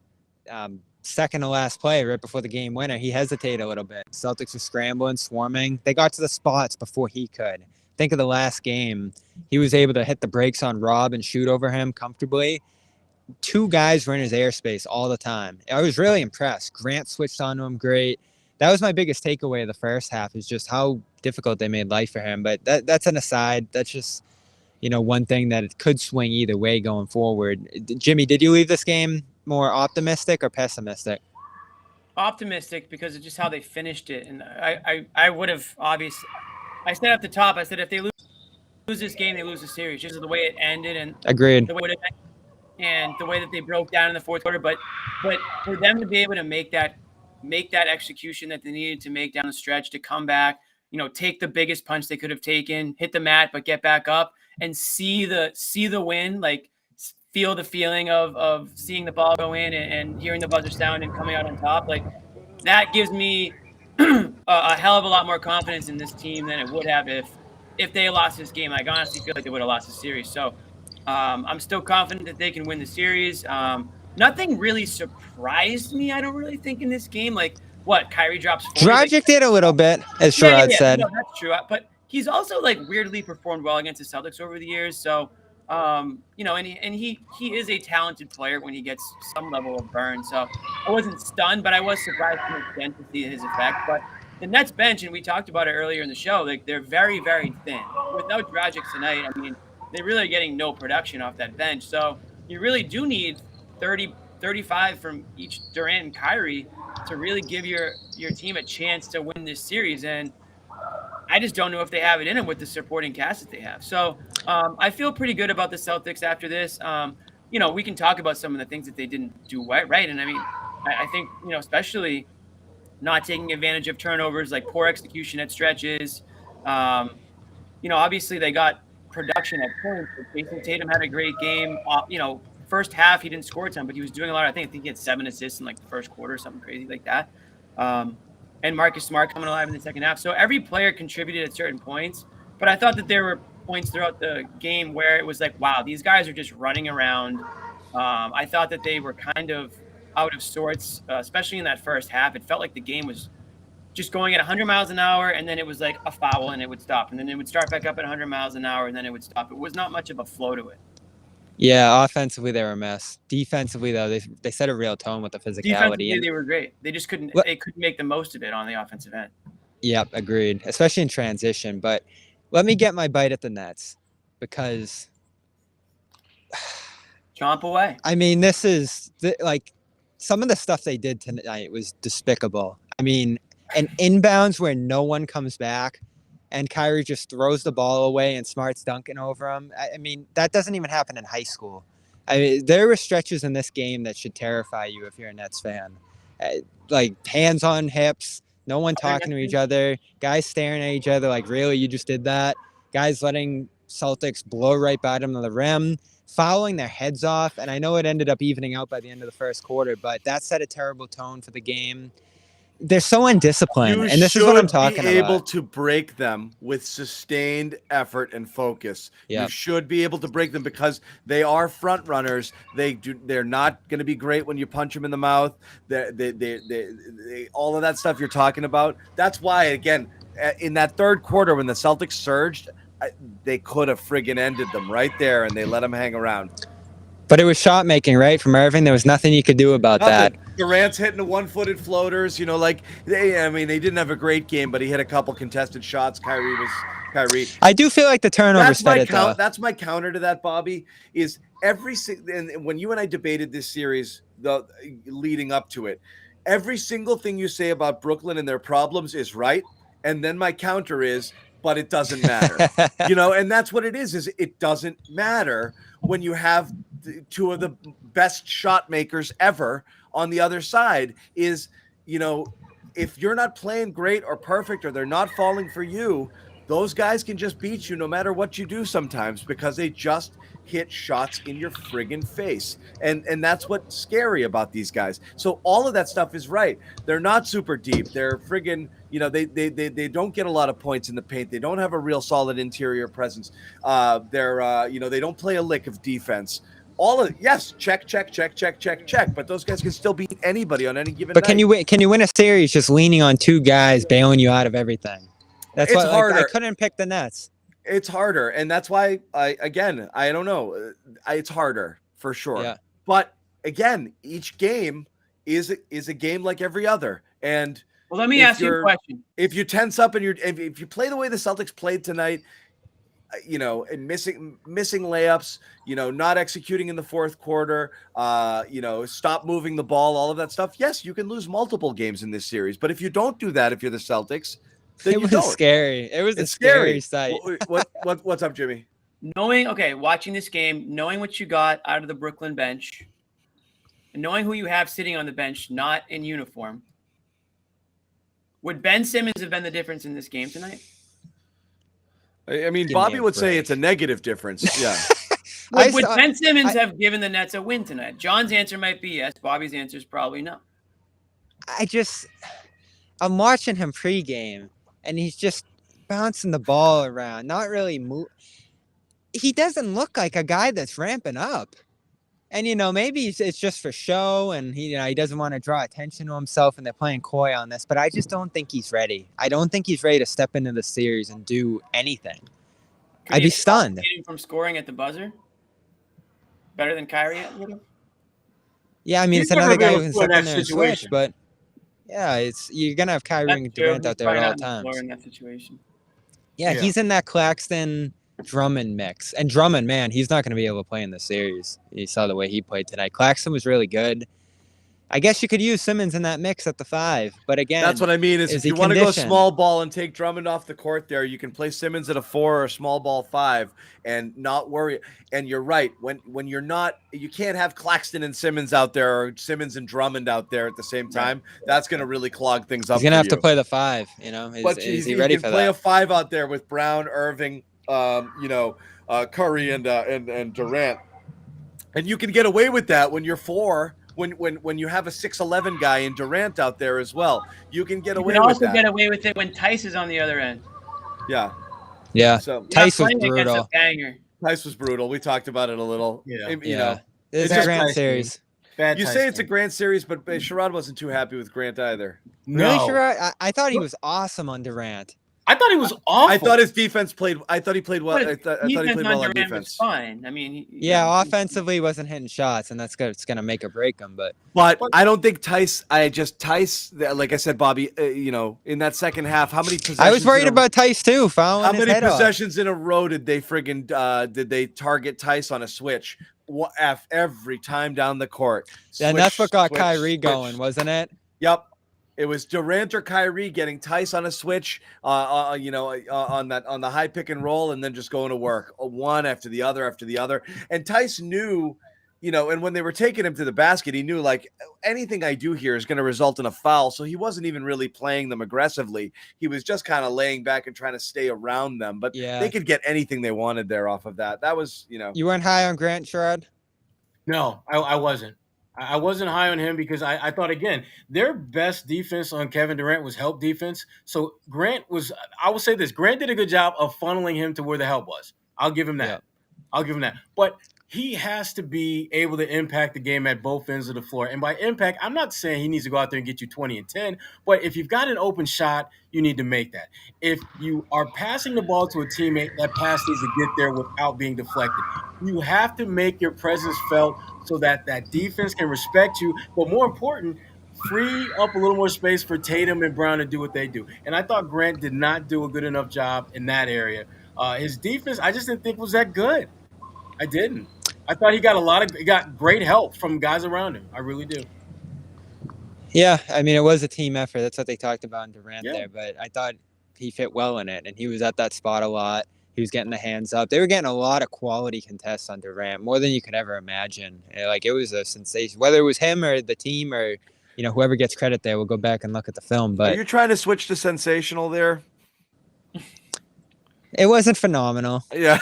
second to last play right before the game winner, he hesitated a little bit. Celtics were scrambling, swarming. They got to the spots before he could. think of the last game. He was able to hit the brakes on Rob and shoot over him comfortably. 2 guys were in his airspace all the time. I was really impressed. Grant switched onto him great. That was my biggest takeaway of the first half, is just how difficult they made life for him. But that's an aside. That's just, one thing that it could swing either way going forward. Jimmy, did you leave this game more optimistic or pessimistic? Optimistic, because of just how they finished it. And I would have, obviously, I said at the top, I said if they lose this game, they lose the series, just the way it ended. And agreed. The way and the way that they broke down in the fourth quarter. But for them to be able to make that execution that they needed to make down the stretch, to come back, take the biggest punch they could have taken, hit the mat, but get back up and see the win, like feel the feeling of seeing the ball go in and hearing the buzzer sound and coming out on top. Like, that gives me a hell of a lot more confidence in this team than it would have if they lost this game. I honestly feel like they would have lost the series. So I'm still confident that they can win the series. Nothing really surprised me, I don't really think, in this game. Like, what, Kyrie drops 40? Dragic did a little bit, as Sherrod said. No, that's true. But he's also, like, weirdly performed well against the Celtics over the years. So, and he is a talented player when he gets some level of burn. So I wasn't stunned, but I was surprised to an extent to see his effect. But the Nets bench, and we talked about it earlier in the show, like, they're very, very thin. Without Dragic tonight, I mean, they're really getting no production off that bench. So you really do need 30, 35 from each Durant and Kyrie to really give your team a chance to win this series. And I just don't know if they have it in them with the supporting cast that they have. So I feel pretty good about the Celtics after this. We can talk about some of the things that they didn't do right. And I mean, I think, especially not taking advantage of turnovers, like poor execution at stretches. Obviously they got production at points. Jason Tatum had a great game. First half he didn't score a ton, but he was doing a lot. I think he had 7 assists in like the first quarter, something crazy like that. And Marcus Smart coming alive in the second half. So every player contributed at certain points. But I thought that there were points throughout the game where it was like, wow, these guys are just running around. I thought that they were kind of out of sorts, especially in that first half. It felt like the game was just going at 100 miles an hour, and then it was like a foul, and it would stop. And then it would start back up at 100 miles an hour, and then it would stop. It was not much of a flow to it. Yeah, offensively they were a mess. Defensively, though, they set a real tone with the physicality. Defensively, they were great. They just couldn't make the most of it on the offensive end. Yep, agreed, especially in transition. But let me get my bite at the Nets, because chomp away. I mean, this is like some of the stuff they did tonight was despicable. I mean, an inbounds where no one comes back, and Kyrie just throws the ball away and Smart's dunking over him. I mean, that doesn't even happen in high school. I mean, there were stretches in this game that should terrify you if you're a Nets fan. Like hands on hips, no one talking to each other, guys staring at each other like, really, you just did that? Guys letting Celtics blow right by them to the rim, fouling their heads off. And I know it ended up evening out by the end of the first quarter, but that set a terrible tone for the game. They're so undisciplined, and this is what I'm talking about. You should be able to break them with sustained effort and focus. Yep. You should be able to break them because they are front runners. They're not going to be great when you punch them in the mouth. They all of that stuff you're talking about. That's why, again, in that third quarter when the Celtics surged, they could have friggin' ended them right there, and they let them hang around. But it was shot making, right, from Irving. There was nothing you could do about that. Durant's hitting the one-footed floaters. They didn't have a great game, but he hit a couple contested shots. Kyrie. I do feel like the turnovers fed it, though. That's my counter to that, Bobby. Is and when you and I debated this series, leading up to it, every single thing you say about Brooklyn and their problems is right, and then my counter is, but it doesn't matter. And that's what it is it doesn't matter when you have two of the best shot makers ever on the other side. Is, if you're not playing great or perfect, or they're not falling for you, those guys can just beat you no matter what you do sometimes, because they just hit shots in your friggin' face. And that's what's scary about these guys. So all of that stuff is right. They're not super deep. They're friggin', they don't get a lot of points in the paint. They don't have a real solid interior presence. They don't play a lick of defense. Check. But those guys can still beat anybody on any given night. But can you win a series just leaning on two guys bailing you out of everything? That's why harder. I couldn't pick the Nets. It's harder, and that's why I don't know. It's harder for sure. Yeah. But again, each game is a game like every other. And well, let me ask you a question. If you tense up and if you play the way the Celtics played tonight, and missing layups, not executing in the fourth quarter, stop moving the ball, all of that stuff. Yes, you can lose multiple games in this series. But if you don't do that, if you're the Celtics, then it was scary. It was a scary sight. What's up, Jimmy? Watching this game, knowing what you got out of the Brooklyn bench, and knowing who you have sitting on the bench, not in uniform, would Ben Simmons have been the difference in this game tonight? I mean, Bobby would say it's a negative difference. Yeah. Would Ben Simmons have given the Nets a win tonight? John's answer might be yes. Bobby's answer is probably no. I'm watching him pregame, and he's just bouncing the ball around, not really move. He doesn't look like a guy that's ramping up. And, maybe it's just for show, and he doesn't want to draw attention to himself, and they're playing coy on this. But I just don't think he's ready. I don't think he's ready to step into the series and do anything. I'd be stunned. From scoring at the buzzer? Better than Kyrie at little? Yeah, I mean, it's another guy who can step in there and switch, but yeah, you're going to have Kyrie and Durant out there at all times. In that situation. Yeah, he's in that Claxton Drummond mix. And Drummond, man, he's not going to be able to play in the series. You saw the way he played tonight. Claxton was really good. I guess you could use Simmons in that mix at the 5. But again, that's what I mean is if you want to go small ball and take Drummond off the court there, you can play Simmons at a 4 or a small ball 5 and not worry. And you're right. When you're not, you can't have Claxton and Simmons out there or Simmons and Drummond out there at the same time. That's going to really clog things up. He's going to have to play the 5, But is he ready for that? Play a 5 out there with Brown, Irving, Curry and Durant. And you can get away with that when you're 4. When you have a 6'11" guy in Durant out there as well, you can get away with that. You can also get away with it when Tice is on the other end. Yeah. Yeah. So Tice was brutal. Tice was brutal. We talked about it a little. Yeah. It's a Grant series. You say it's a Grant series, but Sherrod wasn't too happy with Grant either. Really, Sherrod? I thought he was awesome on Durant. I thought he was awful. I thought his defense played. I thought he played well. I thought he played well on defense. Fine. I mean, offensively he wasn't hitting shots, and that's good. It's gonna make or break him. But I don't think Tice. Like I said, Bobby. In that second half, how many possessions? I was worried about Tice too. How many possessions in a row did they did they target Tice on a switch? Every time down the court. And that's what got Kyrie going, wasn't it? Yep. It was Durant or Kyrie getting Tice on a switch, on the high pick and roll, and then just going to work, one after the other. And Tice knew, and when they were taking him to the basket, he knew like anything I do here is going to result in a foul. So he wasn't even really playing them aggressively. He was just kind of laying back and trying to stay around them. But they could get anything they wanted there off of that. That was, You weren't high on Grant, Sherrod? No, I wasn't. I wasn't high on him because I thought, again, their best defense on Kevin Durant was help defense. So Grant was – I will say this. Grant did a good job of funneling him to where the help was. I'll give him that. Yeah. I'll give him that. But he has to be able to impact the game at both ends of the floor. And by impact, I'm not saying he needs to go out there and get you 20 and 10. But if you've got an open shot, you need to make that. If you are passing the ball to a teammate, that pass needs to get there without being deflected. You have to make your presence felt so that defense can respect you. But more important, free up a little more space for Tatum and Brown to do what they do. And I thought Grant did not do a good enough job in that area. His defense, I just didn't think was that good. I didn't. I thought he got great help from guys around him. I really do. Yeah, I mean, it was a team effort. That's what they talked about in Durant there. But I thought he fit well in it, and he was at that spot a lot. He was getting the hands up. They were getting a lot of quality contests on Durant, more than you could ever imagine. Like, it was a sensation. Whether it was him or the team or, whoever gets credit there, we'll go back and look at the film. But you're trying to switch to sensational there? It wasn't phenomenal. Yeah.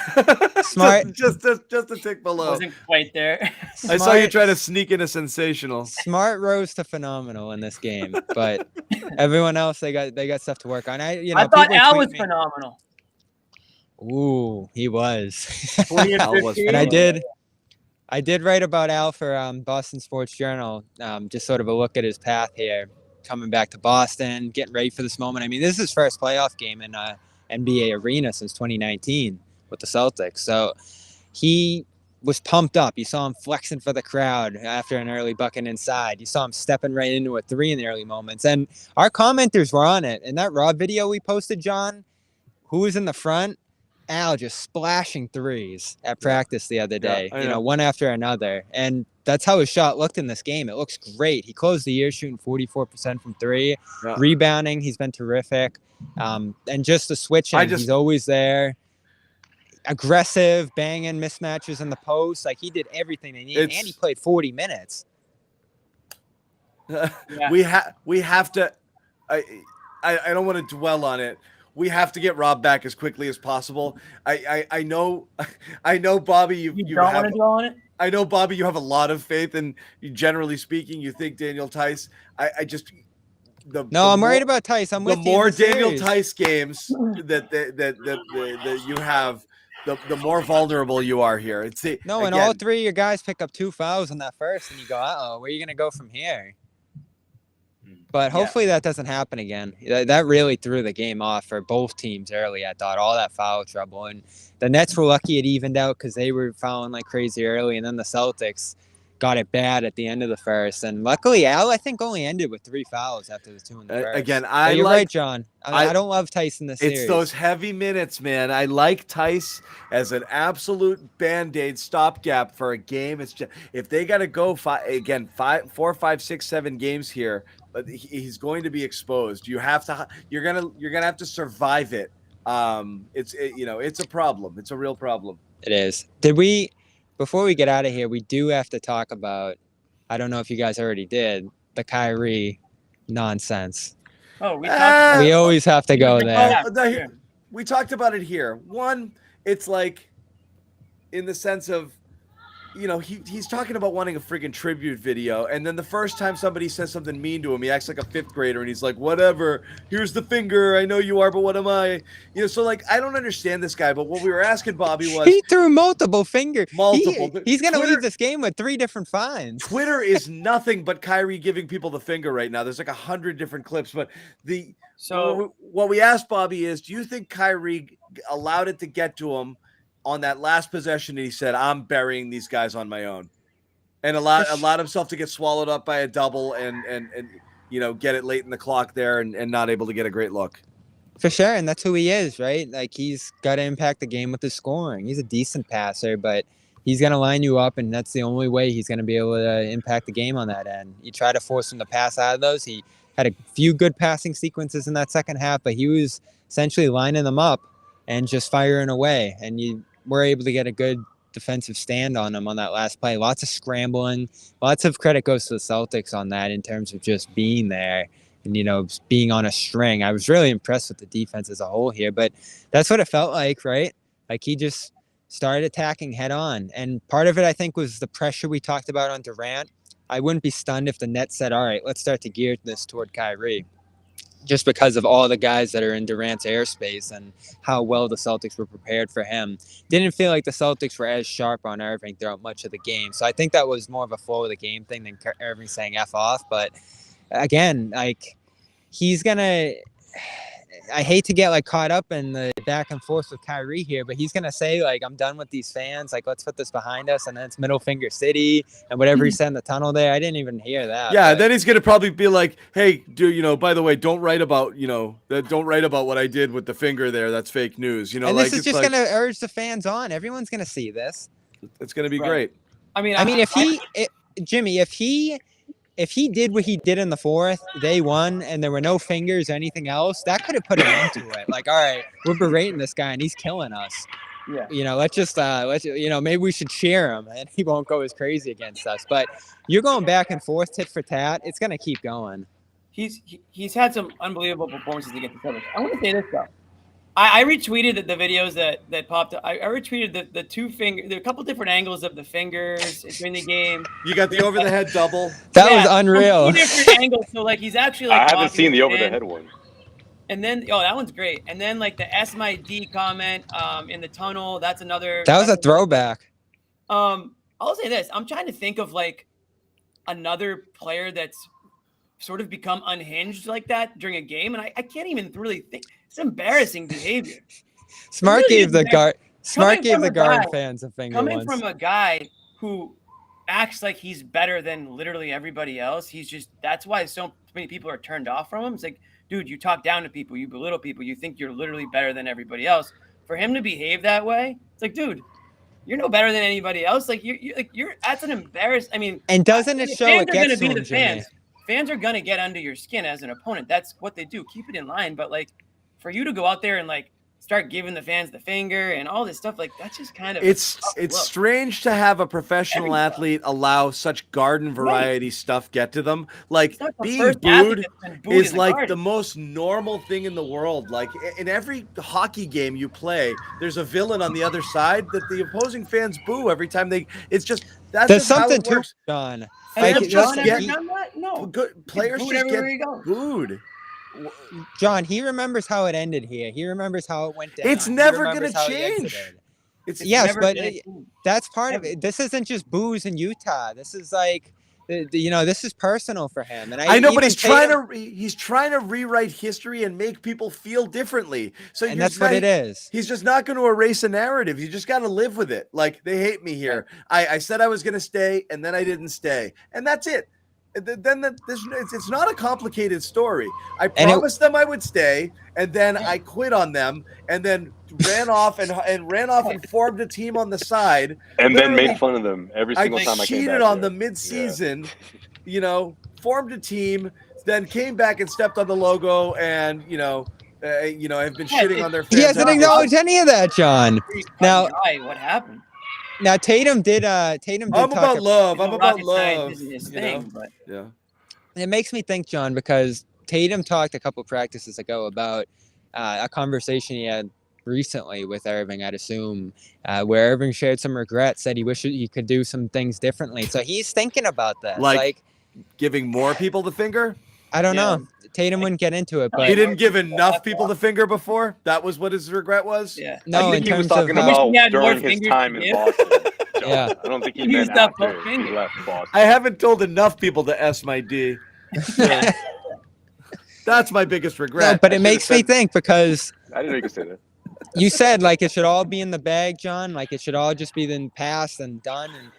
Smart. just a tick below. Wasn't quite there. I saw you try to sneak into sensational. Smart rose to phenomenal in this game, but everyone else they got stuff to work on. I thought Al was phenomenal. Ooh, he was. And I did write about Al for Boston Sports Journal. Just sort of a look at his path here, coming back to Boston, getting ready for this moment. I mean, this is his first playoff game in NBA arena since 2019 with the Celtics. So he was pumped up. You saw him flexing for the crowd after an early bucket inside. You saw him stepping right into a three in the early moments. And our commenters were on it. In that raw video we posted, John, who was in the front? Al just splashing threes at practice the other day, one after another. And that's how his shot looked in this game. It looks great. He closed the year shooting 44% from three. Yeah. Rebounding, he's been terrific. And just the switching, he's always there. Aggressive, banging mismatches in the post. Like, he did everything they needed, and he played 40 minutes. We have to I don't want to dwell on it. We have to get Rob back as quickly as possible. I know Bobby, you don't want to dwell on it. I know, Bobby, you have a lot of faith, and generally speaking, you think Daniel Theis. I'm worried about Theis. I'm with you. The more Daniel Theis games that you have, the more vulnerable you are here. And all three of your guys pick up 2 fouls in that first, and you go, uh-oh, where are you going to go from here? But hopefully that doesn't happen again. That really threw the game off for both teams early, I thought, all that foul trouble. And the Nets were lucky it evened out because they were fouling like crazy early, and then the Celtics got it bad at the end of the first. And luckily, Al, I think, only ended with 3 fouls after the 2 in the first. Again, you're right, John. I don't love Theis in this series. It's those heavy minutes, man. I like Theis as an absolute Band-Aid stopgap for a game. It's just, if they got to go 4, 5, 6, 7 games here, but he's going to be exposed. You're gonna have to survive it. It's a problem. It's a real problem. It is. Before we get out of here, we do have to talk about, I don't know if you guys already did, the Kyrie nonsense. Oh, we always have to go there. We talked about it here. One, it's like, in the sense of, he's talking about wanting a freaking tribute video, and then the first time somebody says something mean to him, he acts like a 5th grader, and he's like, whatever, here's the finger, I know you are, but what am I? So, like, I don't understand this guy, but what we were asking Bobby was... He threw multiple fingers. He's going to leave this game with 3 different fines. Twitter is nothing but Kyrie giving people the finger right now. There's like 100 different clips, but what we asked Bobby is, do you think Kyrie allowed it to get to him on that last possession? He said, I'm burying these guys on my own, and allowed himself to get swallowed up by a double and get it late in the clock there and not able to get a great look. For sure. And that's who he is, right? Like, he's got to impact the game with his scoring. He's a decent passer, but he's going to line you up, and that's the only way he's going to be able to impact the game on that end. You try to force him to pass out of those. He had a few good passing sequences in that second half, but he was essentially lining them up and just firing away. And you were able to get a good defensive stand on him on that last play. Lots of scrambling. Lots of credit goes to the Celtics on that in terms of just being there and, being on a string. I was really impressed with the defense as a whole here, but that's what it felt like, right? Like, he just started attacking head on. And part of it, I think, was the pressure we talked about on Durant. I wouldn't be stunned if the Nets said, all right, let's start to gear this toward Kyrie, just because of all the guys that are in Durant's airspace and how well the Celtics were prepared for him. Didn't feel like the Celtics were as sharp on Irving throughout much of the game. So I think that was more of a flow of the game thing than Irving saying F off. But again, like, he's going to... I hate to get caught up in the back and forth with Kyrie here, but he's going to say, I'm done with these fans. Let's put this behind us. And then it's middle finger city and whatever he said in the tunnel there. I didn't even hear that. Yeah. Then he's going to probably be like, hey, dude, by the way, don't write about what I did with the finger there. That's fake news. And this is just going to urge the fans on. Everyone's going to see this. It's going to be great. I mean, Jimmy, if he did what he did in the fourth, they won, and there were no fingers or anything else, that could have put an end to it. All right, we're berating this guy, and he's killing us. Yeah. Maybe we should cheer him, and he won't go as crazy against us. But you're going back and forth, tit for tat. It's going to keep going. He's had some unbelievable performances against the Celtics. I want to say this, though. I retweeted the videos that popped up. I retweeted the 2 finger. There are a couple different angles of the fingers during the game. You got the over the head double. That was unreal. 2 different angles. So he's actually I haven't seen the over the head one. And then that one's great. And then the S my D comment in the tunnel. That's another. That was a throwback. I'll say this. I'm trying to think of another player that's sort of become unhinged like that during a game, and I can't even really think. It's embarrassing behavior. Smart really gave the guard fans a finger coming once. From a guy who acts like he's better than literally everybody else. That's why so many people are turned off from him. It's like, dude, you talk down to people, you belittle people, you think you're literally better than everybody else. For him to behave that way, it's like, dude, you're no better than anybody else. Like you're that's an embarrassment. I mean, and doesn't it show it gets to him, Jimmy? Fans are gonna get under your skin as an opponent. That's what they do. Keep it in line. But like, for you to go out there and like start giving the fans the finger and all this stuff, like that's just kind of it's strange to have a professional athlete allow such garden variety stuff get to them. Like being booed is like the most normal thing in the world. Like in every hockey game you play, there's a villain on the other side that the opposing fans boo every time that's there's just something how it works. To John. Like, John ever done that? No. Good players just get booed. John, he remembers how it ended here. He remembers how it went down. It's never going to change. Yes, but that's part of it. This isn't just booze in Utah. This is like, this is personal for him. And I know, but he's trying to rewrite history and make people feel differently. So that's what it is. He's just not going to erase a narrative. You just got to live with it. Like, they hate me here. I said I was going to stay, and then I didn't stay, and that's it. It's not a complicated story. I promised them I would stay, and then I quit on them, and then ran off and formed a team on the side, and then made fun of them every single time I came back. Cheated on them mid-season, formed a team, then came back and stepped on the logo, and I've been shitting on their fans. He hasn't acknowledged any of that, John. Now, what happened? Now Tatum did. I'm about love. I'm about love. Yeah. It makes me think, John, because Tatum talked a couple practices ago about a conversation he had recently with Irving, I'd assume, where Irving shared some regrets, said he wished he could do some things differently. So he's thinking about that, like giving more people the finger. I don't know. Tatum wouldn't get into it, but he didn't give enough people the finger before. That was what his regret was. Yeah. No, I think he was talking about during his time in Boston. Yeah. I don't think he meant after he left Boston. I haven't told enough people to S my D. That's my biggest regret. No, but it makes me think, because I didn't know you could say that. You said like it should all be in the bag, John. Like it should all just be then passed and done. And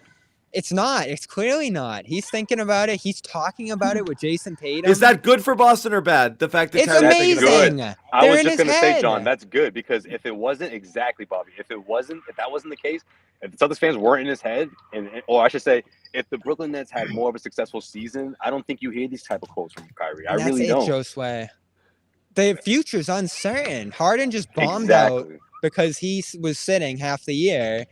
it's not. It's clearly not. He's thinking about it. He's talking about it with Jason Tatum. Is that good for Boston or bad? The fact that it's amazing. Good. I was just going to say, John, that's good, because if it wasn't exactly, Bobby, if that wasn't the case, if the Celtics fans weren't in his head, or I should say, if the Brooklyn Nets had more of a successful season, I don't think you hear these type of quotes from Kyrie. I really don't. Josue. The future's uncertain. Harden just bombed out because he was sitting half the year.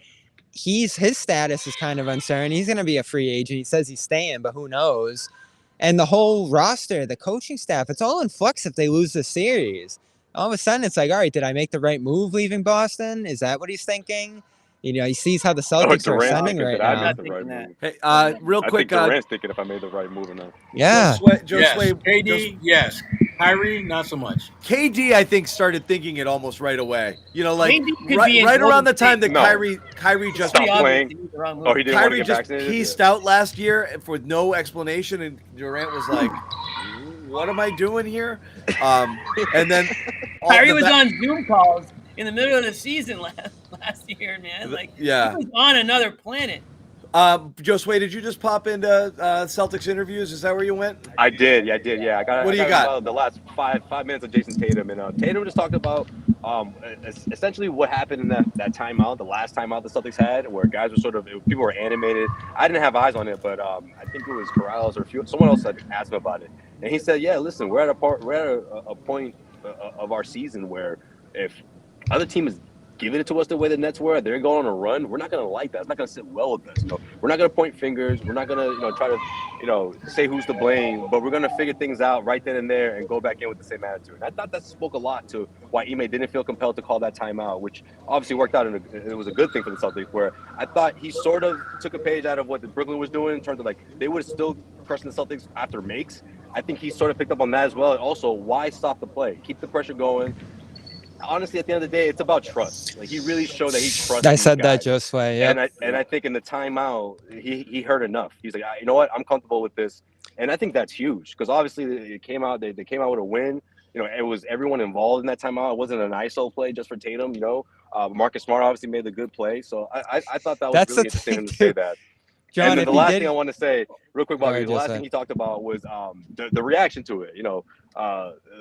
His status is kind of uncertain. He's going to be a free agent. He says he's staying, but who knows? And the whole roster, the coaching staff, it's all in flux if they lose the series. All of a sudden, it's like, all right, did I make the right move leaving Boston? Is that what he's thinking? He sees how the Celtics are ascending right now. Hey, real quick, Durant's thinking if I made the right move or not. Yeah. KD, yes. Kyrie, not so much. KD, I think, started thinking it almost right away. Right around the time that Kyrie just stopped playing. Oh, he didn't want to get vaccinated? Pieced out last year with no explanation, and Durant was like, "What am I doing here?" And then Kyrie was on Zoom calls in the middle of the season last year, man. He was on another planet. Josue, did you just pop into Celtics interviews? Is that where you went? I did. Yeah. What do you got? The last five minutes of Jason Tatum, and Tatum just talked about essentially what happened in that timeout, the last timeout the Celtics had, where guys were people were animated. I didn't have eyes on it, but I think it was Corrales or someone else that asked him about it, and he said, "Yeah, listen, we're at a point of our season where if other team is giving it to us the way the Nets were, they're going on a run, we're not going to like that. It's not going to sit well with us. We're not going to point fingers. We're not going to, try to, say who's to blame, but we're going to figure things out right then and there and go back in with the same attitude." And I thought that spoke a lot to why Ime didn't feel compelled to call that timeout, which obviously worked out, and it was a good thing for the Celtics, where I thought he sort of took a page out of what the Brooklyn was doing in terms of, they would have still pressing the Celtics after makes. I think he sort of picked up on that as well. And also, why stop the play? Keep the pressure going. Honestly, at the end of the day, it's about trust. He really showed that he trusts. I said that, Josue. Yeah. And I think in the timeout, he heard enough. He's like, you know what? I'm comfortable with this. And I think that's huge because obviously it came out. They came out with a win. You know, it was everyone involved in that timeout. It wasn't an ISO play just for Tatum. You know, Marcus Smart obviously made the good play. So I thought that was That's really the interesting thing, to say too. that. John, And then if the he last did, thing I want to say, real quick, Bobby, Alright, the last Josue. thing he talked about was the reaction to it. You know,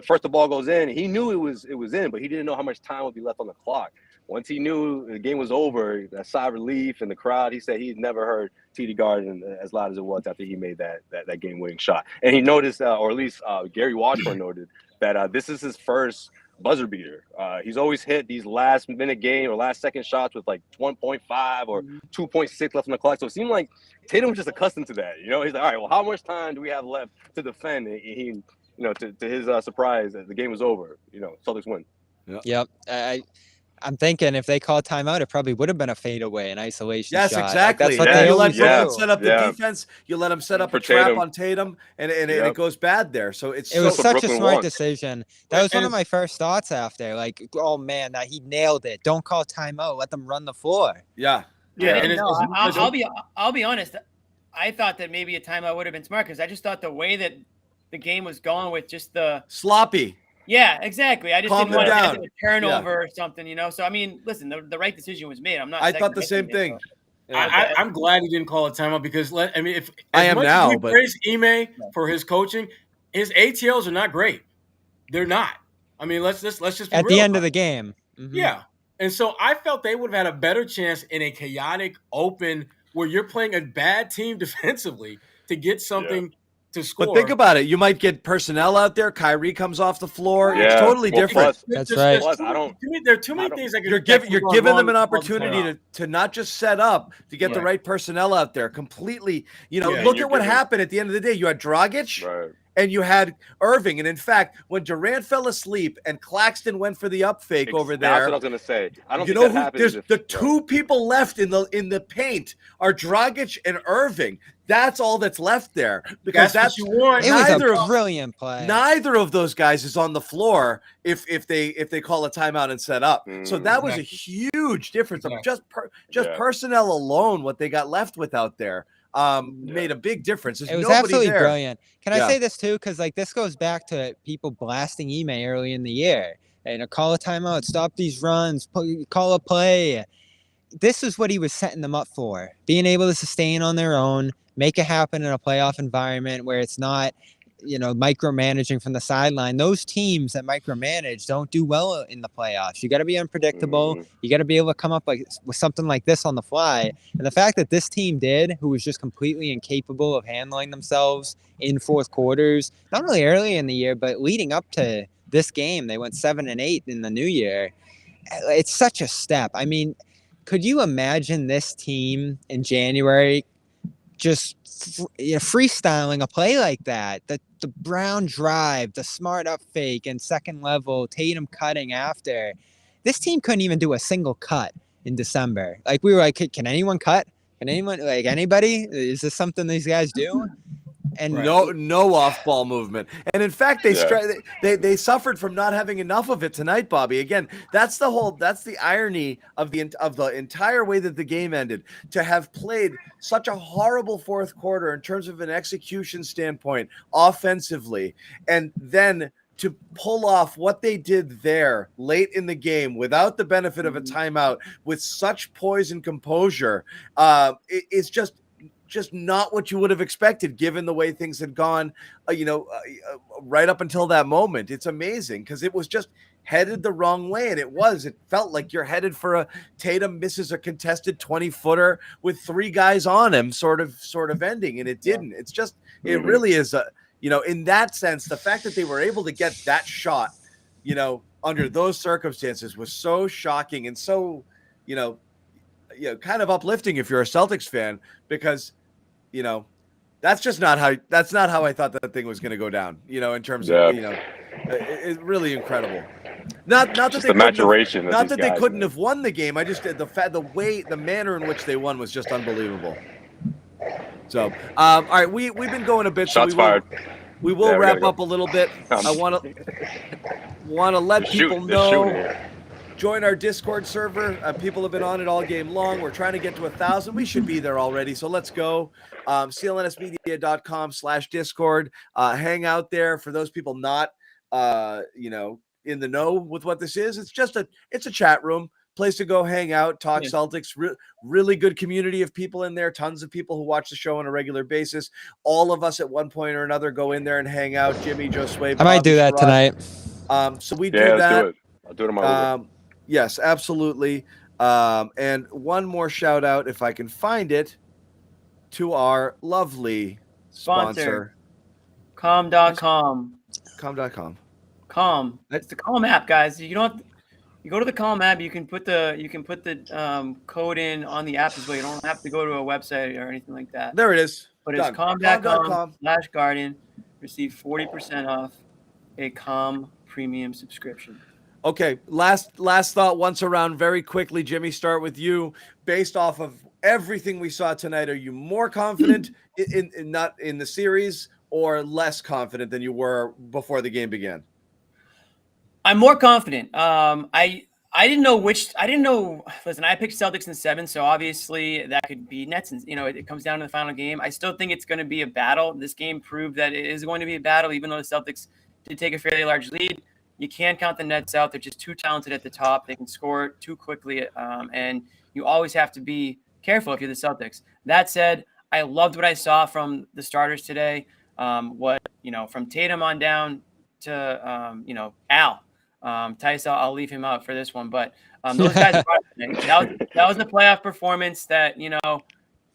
first the ball goes in, he knew it was in, but he didn't know how much time would be left on the clock. Once he knew the game was over, that sigh of relief in the crowd, he said he'd never heard TD Garden as loud as it was after he made that game-winning shot. And he noticed, or at least Gary Washburn noted, that this is his first buzzer beater. He's always hit these last-minute game or last-second shots with like 1.5 or 2.6 left on the clock. So it seemed like Tatum was just accustomed to that. You know, he's like, all right, well, how much time do we have left to defend? And he, you know, to his surprise, the game was over. You know, Celtics win. Yep. I'm thinking if they called timeout, it probably would have been a fadeaway, an isolation Yes, shot. exactly. Like, that's what Yeah, they you always let do. set up the defense. You let them set up For a trap Tatum. on Tatum, and it goes bad there. So It was so such a Brooklyn smart won. decision. That was one of my first thoughts after. Like, oh man, that he nailed it. Don't call timeout. Let them run the floor. Yeah. I'll be honest. I thought that maybe a timeout would have been smart because I just thought the way that the game was going with just the sloppy. Yeah, exactly. I just Calm didn't want to down. have a turnover or something, you know. So I mean, listen, the right decision was made. I'm not. I thought the same thing. I'm glad he didn't call a timeout because if I am now, as we praise Ime for his coaching, his ATLs are not great. They're not. I mean, let's just be at real the end about of the game. Mm-hmm. Yeah, and so I felt they would have had a better chance in a chaotic, open, where you're playing a bad team defensively to get something to score. But think about it. You might get personnel out there. Kyrie comes off the floor. Yeah. It's totally different. That's right. There are too many things that you're giving them an opportunity to not just set up, to get the right personnel out there completely. You know, look at what happened at the end of the day. You had Dragic. And you had Irving. And in fact, when Durant fell asleep and Claxton went for the up fake over there. That's what I was going to say. I don't think that happens. There's the two people left in the paint are Dragic and Irving. That's all that's left there. Because that's what you want. It was a brilliant play. Neither of those guys is on the floor if they call a timeout and set up. So that was a huge difference of just personnel alone, what they got left with out there. Made a big difference. There's it was nobody absolutely there. brilliant. Can I say this too? Because like this goes back to people blasting Ime early in the year. And call a timeout, stop these runs, call a play. This is what he was setting them up for. Being able to sustain on their own, make it happen in a playoff environment where it's not, you know, micromanaging from the sideline. Those teams that micromanage don't do well in the playoffs. You got to be unpredictable. You got to be able to come up with something like this on the fly. And the fact that this team did, who was just completely incapable of handling themselves in fourth quarters, not only early in the year, but leading up to this game, they went 7-8 in the new year. It's such a step. I mean, could you imagine this team in January just freestyling a play like that? The Brown drive, the Smart up fake and second level, Tatum cutting after. This team couldn't even do a single cut in December. Like we were like, can anyone cut? Can anyone, like anybody? Is this something these guys do? And no off-ball movement. And in fact, they suffered from not having enough of it tonight, Bobby. Again, that's the irony of the entire way that the game ended. To have played such a horrible fourth quarter in terms of an execution standpoint, offensively, and then to pull off what they did there late in the game without the benefit of a timeout with such poise and composure, it's just not what you would have expected given the way things had gone, right up until that moment. It's amazing because it was just headed the wrong way. And it felt like you're headed for a Tatum misses a contested 20-footer with three guys on him sort of ending. And it didn't. It's just, it really is in that sense, the fact that they were able to get that shot, under those circumstances was so shocking and so, kind of uplifting if you're a Celtics fan, because, that's not how I thought that thing was going to go down, in terms of, it's really incredible. Not that just they couldn't have won the game. I just the manner in which they won was just unbelievable. So, all right, we've been going a bit. Shots so fired. We will wrap up a little bit. I want to let people know. Join our Discord server. People have been on it all game long. We're trying to get to 1,000. We should be there already. So let's go. CLNSmedia.com/Discord. Hang out there. For those people not, in the know with what this is, it's a chat room. Place to go hang out, talk Celtics. Really good community of people in there. Tons of people who watch the show on a regular basis. All of us at one point or another go in there and hang out. Jimmy, Josue, I might do that Sherrod. tonight. So we do that. Do it. I'll do it on my Uber. Yes, absolutely. And one more shout out, if I can find it, to our lovely sponsor. Calm.com. Calm.com. Calm. It's the Calm app, guys. You go to the Calm app. You can put the code in on the app as well. You don't have to go to a website or anything like that. There it is. But it's calm.com/Guardian. Receive 40% off a Calm premium subscription. Okay, last thought once around very quickly. Jimmy, start with you. Based off of everything we saw tonight, are you more confident in not in the series or less confident than you were before the game began? I'm more confident. I didn't know listen, I picked Celtics in 7, so obviously that could be Nets, and it comes down to the final game. I still think it's going to be a battle. This game proved that it is going to be a battle, even though the Celtics did take a fairly large lead. You can't count the Nets out. They're just too talented at the top. They can score too quickly, and you always have to be careful if you're the Celtics. That said, I loved what I saw from the starters today. From Tatum on down to Al. Tice, I'll leave him out for this one, but those guys that was the playoff performance that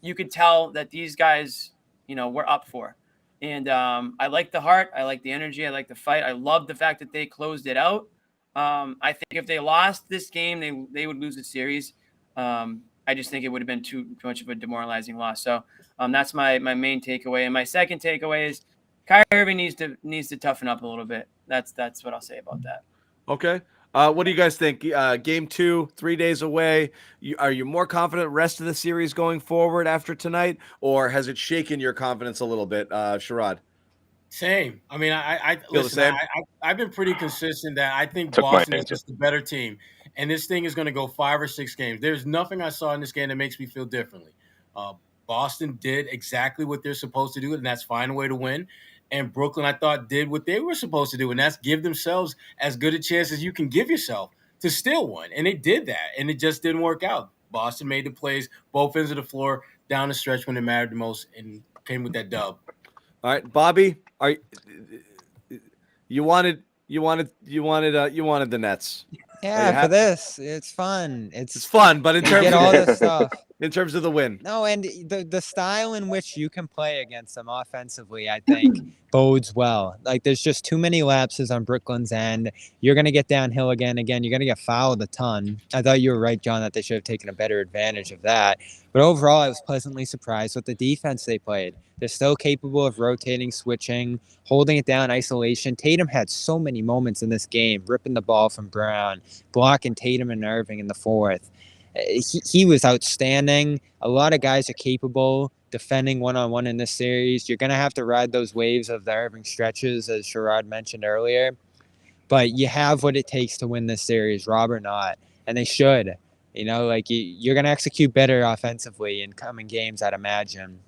you could tell that these guys were up for. And I like the heart. I like the energy. I like the fight. I love the fact that they closed it out. I think if they lost this game, they would lose the series. I just think it would have been too much of a demoralizing loss. So that's my main takeaway. And my second takeaway is Kyrie Irving needs to toughen up a little bit. That's what I'll say about that. Okay. What do you guys think? Game 2, 3 days away. Are you more confident rest of the series going forward after tonight, or has it shaken your confidence a little bit, Sherrod? Same. I mean, I've been pretty consistent that I think Took Boston is just a better team, and this thing is going to go 5 or 6 games. There's nothing I saw in this game that makes me feel differently. Boston did exactly what they're supposed to do, and that's find a way to win. And Brooklyn, I thought, did what they were supposed to do, and that's give themselves as good a chance as you can give yourself to steal one. And they did that, and it just didn't work out. Boston made the plays, both ends of the floor, down the stretch when it mattered the most, and came with that dub. All right, Bobby, you wanted the Nets. Yeah, for this, it's fun. It's fun, but in terms of all this stuff. In terms of the win. No, and the style in which you can play against them offensively, I think, bodes well. Like, there's just too many lapses on Brooklyn's end. You're going to get downhill again. You're going to get fouled a ton. I thought you were right, John, that they should have taken a better advantage of that. But overall, I was pleasantly surprised with the defense they played. They're still capable of rotating, switching, holding it down, isolation. Tatum had so many moments in this game, ripping the ball from Brown, blocking Tatum and Irving in the fourth. He was outstanding. A lot of guys are capable defending one-on-one in this series. You're going to have to ride those waves of the Irving stretches, as Sherrod mentioned earlier. But you have what it takes to win this series, Rob or not. And they should. You're going to execute better offensively in coming games, I'd imagine.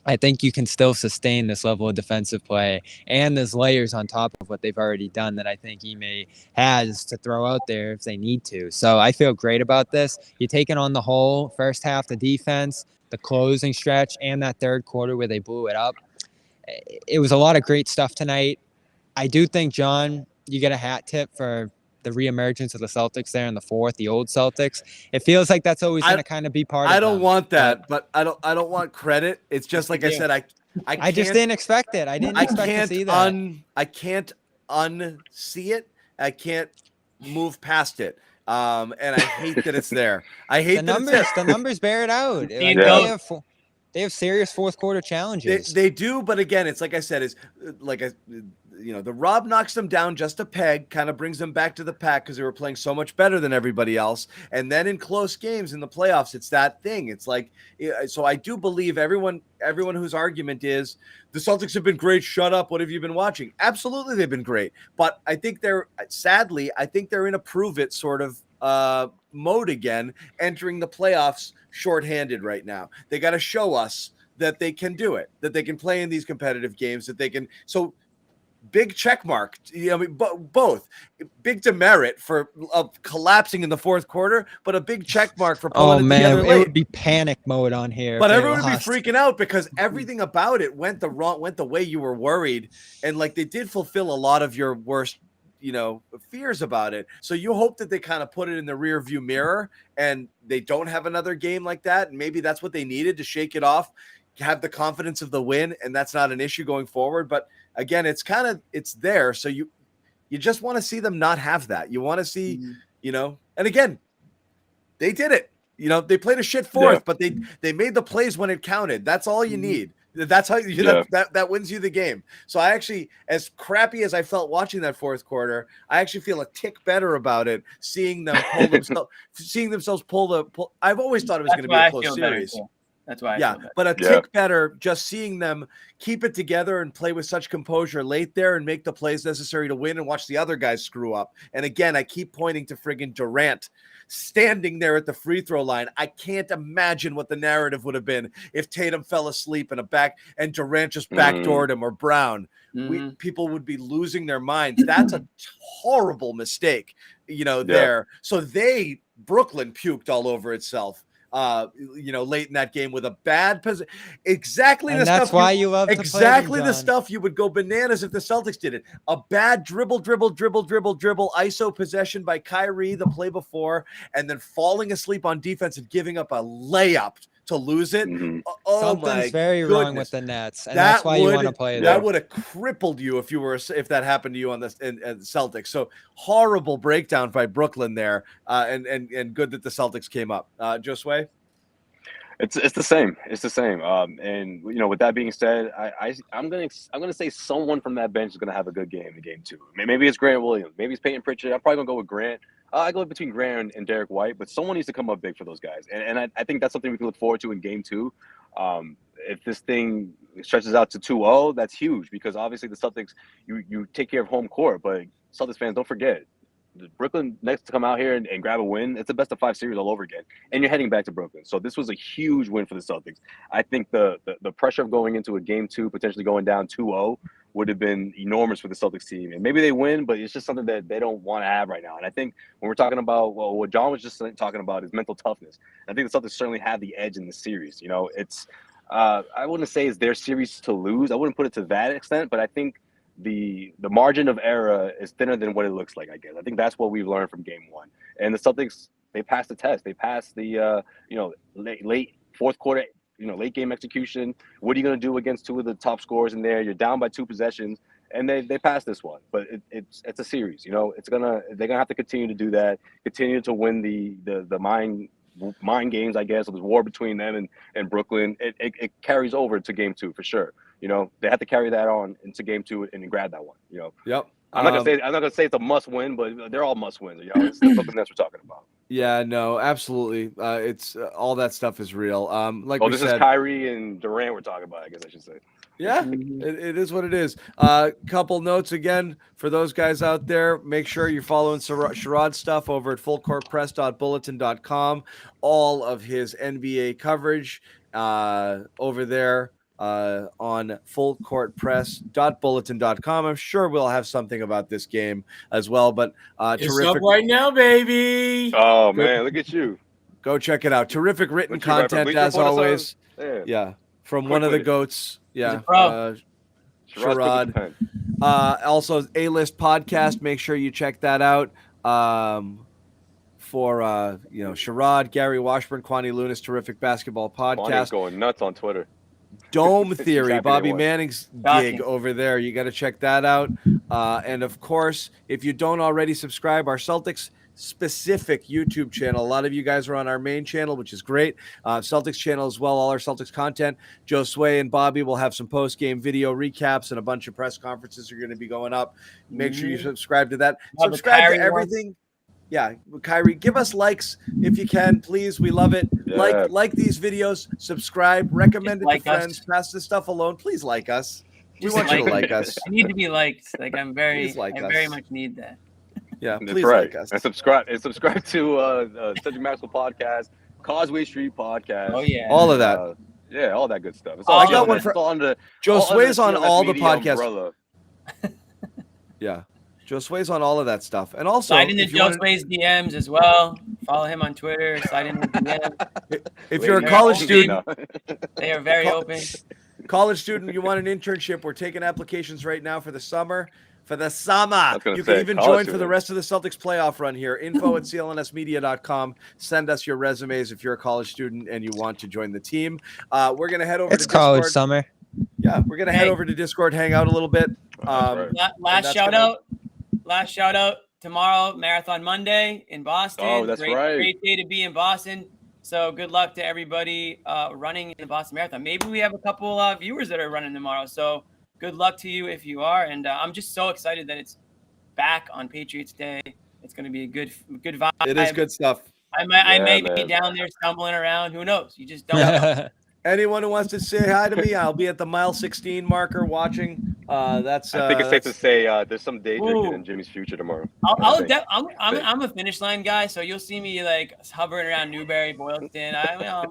I think you can still sustain this level of defensive play, and there's layers on top of what they've already done that I think Ime has to throw out there if they need to. So I feel great about this. You're taking on the whole first half, the defense, the closing stretch, and that third quarter where they blew it up. It was a lot of great stuff tonight. I do think, John, you get a hat tip for the reemergence of the Celtics there in the fourth, the old Celtics. It feels like that's always going to kind of be part of it. I don't want that, but I don't want credit. It's just like I said, I just didn't expect it. I didn't expect to see that. I can't unsee it. I can't move past it. And I hate that it's there. I hate the numbers bear it out. They have serious fourth quarter challenges. They do, but again, it's like I said, the Rob knocks them down just a peg, kind of brings them back to the pack because they were playing so much better than everybody else. And then in close games in the playoffs, it's that thing. It's like, so I do believe everyone whose argument is the Celtics have been great. Shut up. What have you been watching? Absolutely, they've been great. But I think they're in a prove it sort of mode again, entering the playoffs shorthanded right now. They got to show us that they can do it, that they can play in these competitive games, that they can. So big check mark. I mean, both big demerit for collapsing in the fourth quarter, but a big check mark for pulling it together late. It would be panic mode on here. But everyone would be freaking out because everything about it went the way you were worried, and like they did fulfill a lot of your worst, fears about it. So you hope that they kind of put it in the rear view mirror and they don't have another game like that, and maybe that's what they needed to shake it off, have the confidence of the win, and that's not an issue going forward. But again, it's there. So you just want to see them not have that. You want to see, and again, they did it. They played a shit fourth, but they made the plays when it counted. That's all you need. That's how that wins you the game. So I actually, as crappy as I felt watching that fourth quarter, I actually feel a tick better about it, seeing them seeing themselves pull. I've always thought it was going to be a close series. That's why. But a tick better just seeing them keep it together and play with such composure late there and make the plays necessary to win and watch the other guys screw up. And again, I keep pointing to friggin' Durant standing there at the free throw line. I can't imagine what the narrative would have been if Tatum fell asleep and Durant just backdoored him, or Brown. People would be losing their minds. That's a horrible mistake, there. So Brooklyn puked all over itself. Late in that game with a bad position. Exactly. And that's why you love exactly the stuff you would go bananas if the Celtics did it. A bad dribble, ISO possession by Kyrie the play before, and then falling asleep on defense and giving up a layup to lose it. Something's very wrong with the Nets, and that's why you want to play that. Would have crippled you if that happened to you on the Celtics. So horrible breakdown by Brooklyn there, and good that the Celtics came up. Josue? It's the same. It's the same. And with that being said, I'm gonna say someone from that bench is gonna have a good game in game two. Maybe it's Grant Williams. Maybe it's Peyton Pritchard. I'm probably gonna go with Grant. I go between Grant and Derek White, but someone needs to come up big for those guys. And I think that's something we can look forward to in game two. If this thing stretches out to 2-0, that's huge because obviously the Celtics, you take care of home court, but Celtics fans, don't forget, Brooklyn next to come out here and grab a win. It's a best of 5 series all over again, and you're heading back to Brooklyn. So this was a huge win for the Celtics. I think the pressure of going into a game two, potentially going down 2-0, would have been enormous for the Celtics team. And maybe they win, but it's just something that they don't want to have right now. And I think when we're talking about, what John was just talking about is mental toughness. I think the Celtics certainly have the edge in the series. It's I wouldn't say it's their series to lose. I wouldn't put it to that extent, but I think the margin of error is thinner than what it looks like, I guess. I think that's what we've learned from game one. And the Celtics, they passed the test. They passed the late fourth quarter, late game execution. What are you going to do against two of the top scorers in there? You're down by 2 possessions, and they passed this one. But it's a series. They're gonna have to continue to do that, continue to win the mind games, I guess. So there's war between them and Brooklyn. It carries over to game two for sure. They have to carry that on into game two and grab that one. Yep. I'm not gonna say it's a must win, but they're all must wins. It's the Brooklyn Nets we're talking about. Yeah, no, absolutely. It's all that stuff is real. This is Kyrie and Durant we're talking about, I guess I should say. Yeah, it is what it is. Couple notes again for those guys out there. Make sure you're following Sherrod's stuff over at fullcourtpress.bulletin.com. All of his NBA coverage over there on fullcourtpress.bulletin.com. I'm sure we'll have something about this game as well. But it's terrific up right now, baby. Oh man, look at you. Go check it out. Terrific written content as always. Yeah. From one of the GOATs. Yeah. Sherrod. Also, A-List podcast. Make sure you check that out. For Sherrod, Gary Washburn, Kwani Lunis, terrific basketball podcast. Kwani's going nuts on Twitter. Dome Theory, Bobby Manning's gig over there. You got to check that out. And of course, if you don't already subscribe, our Celtics specific YouTube channel. A lot of you guys are on our main channel, which is great. Celtics channel as well. All our Celtics content. Josue and Bobby will have some post-game video recaps and a bunch of press conferences are going to be going up. Make sure you subscribe to that. Subscribe to everything. Yeah, Kyrie, give us likes if you can, please. We love it. Yeah. Like these videos, subscribe, recommend it to friends, pass this stuff along. Please like us. We want you to like us. I need to be liked. I very much need that. Yeah, That's please right. like us. And subscribe to Cedric Maxwell Podcast, Causeway Street Podcast. Oh yeah, all of that. Yeah, all that good stuff. It's I all got one for Josue's on all the podcasts. Umbrella. Yeah, Josue's on all of that stuff, and also slide into Josue's DMs as well. Follow him on Twitter. Slide into the DM. If you're a college student, they are very open. College student, you want an internship? We're taking applications right now for the summer. You can even join for the rest of the Celtics playoff run here. info@clnsmedia.com. Send us your resumes if you're a college student and you want to join the team. We're going to head over to Discord. It's college summer. Yeah, we're going to head over to Discord, hang out a little bit. Last shout out. Tomorrow, Marathon Monday in Boston. Oh, that's right. Great day to be in Boston. So good luck to everybody running in the Boston Marathon. Maybe we have a couple of viewers that are running tomorrow. So good luck to you if you are. And I'm just so excited that it's back on Patriots Day. It's going to be a good vibe. It is good stuff. I may be down there stumbling around. Who knows? You just don't know. Anyone who wants to say hi to me, I'll be at the mile 16 marker watching. I think it's safe to say there's some day drinking in Jimmy's future tomorrow. I'm a finish line guy, so you'll see me like hovering around Newbury, Boylston.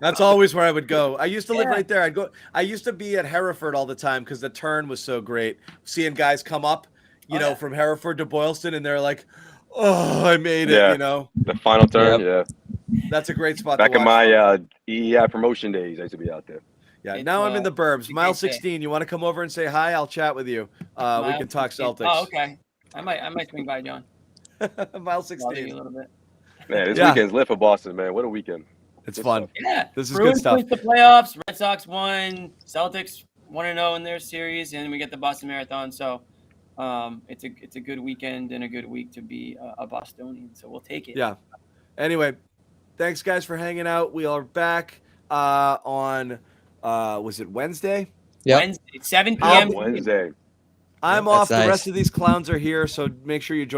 That's always where I would go. I used to live right there. I used to be at Hereford all the time because the turn was so great. Seeing guys come up, from Hereford to Boylston, and they're like, "Oh, I made it!" The final turn. Yep. Yeah, that's a great spot. Back to watch in my EEI promotion days, I used to be out there. Yeah, now I'm in the burbs. Mile 16. You want to come over and say hi? I'll chat with you. We can talk 16. Celtics. Oh, okay. I might swing by, John. Mile 16. A little bit. Man, this weekend's lit for Boston, man. What a weekend. It's fun. Yeah. This is good stuff. The playoffs. Red Sox won. Celtics 1-0 in their series, and we get the Boston Marathon. So it's a good weekend and a good week to be a Bostonian. So we'll take it. Yeah. Anyway, thanks, guys, for hanging out. We are back on was it Wednesday? Yeah. Wednesday, 7 p.m. Wednesday. I'm off. The rest of these clowns are here, so make sure you join.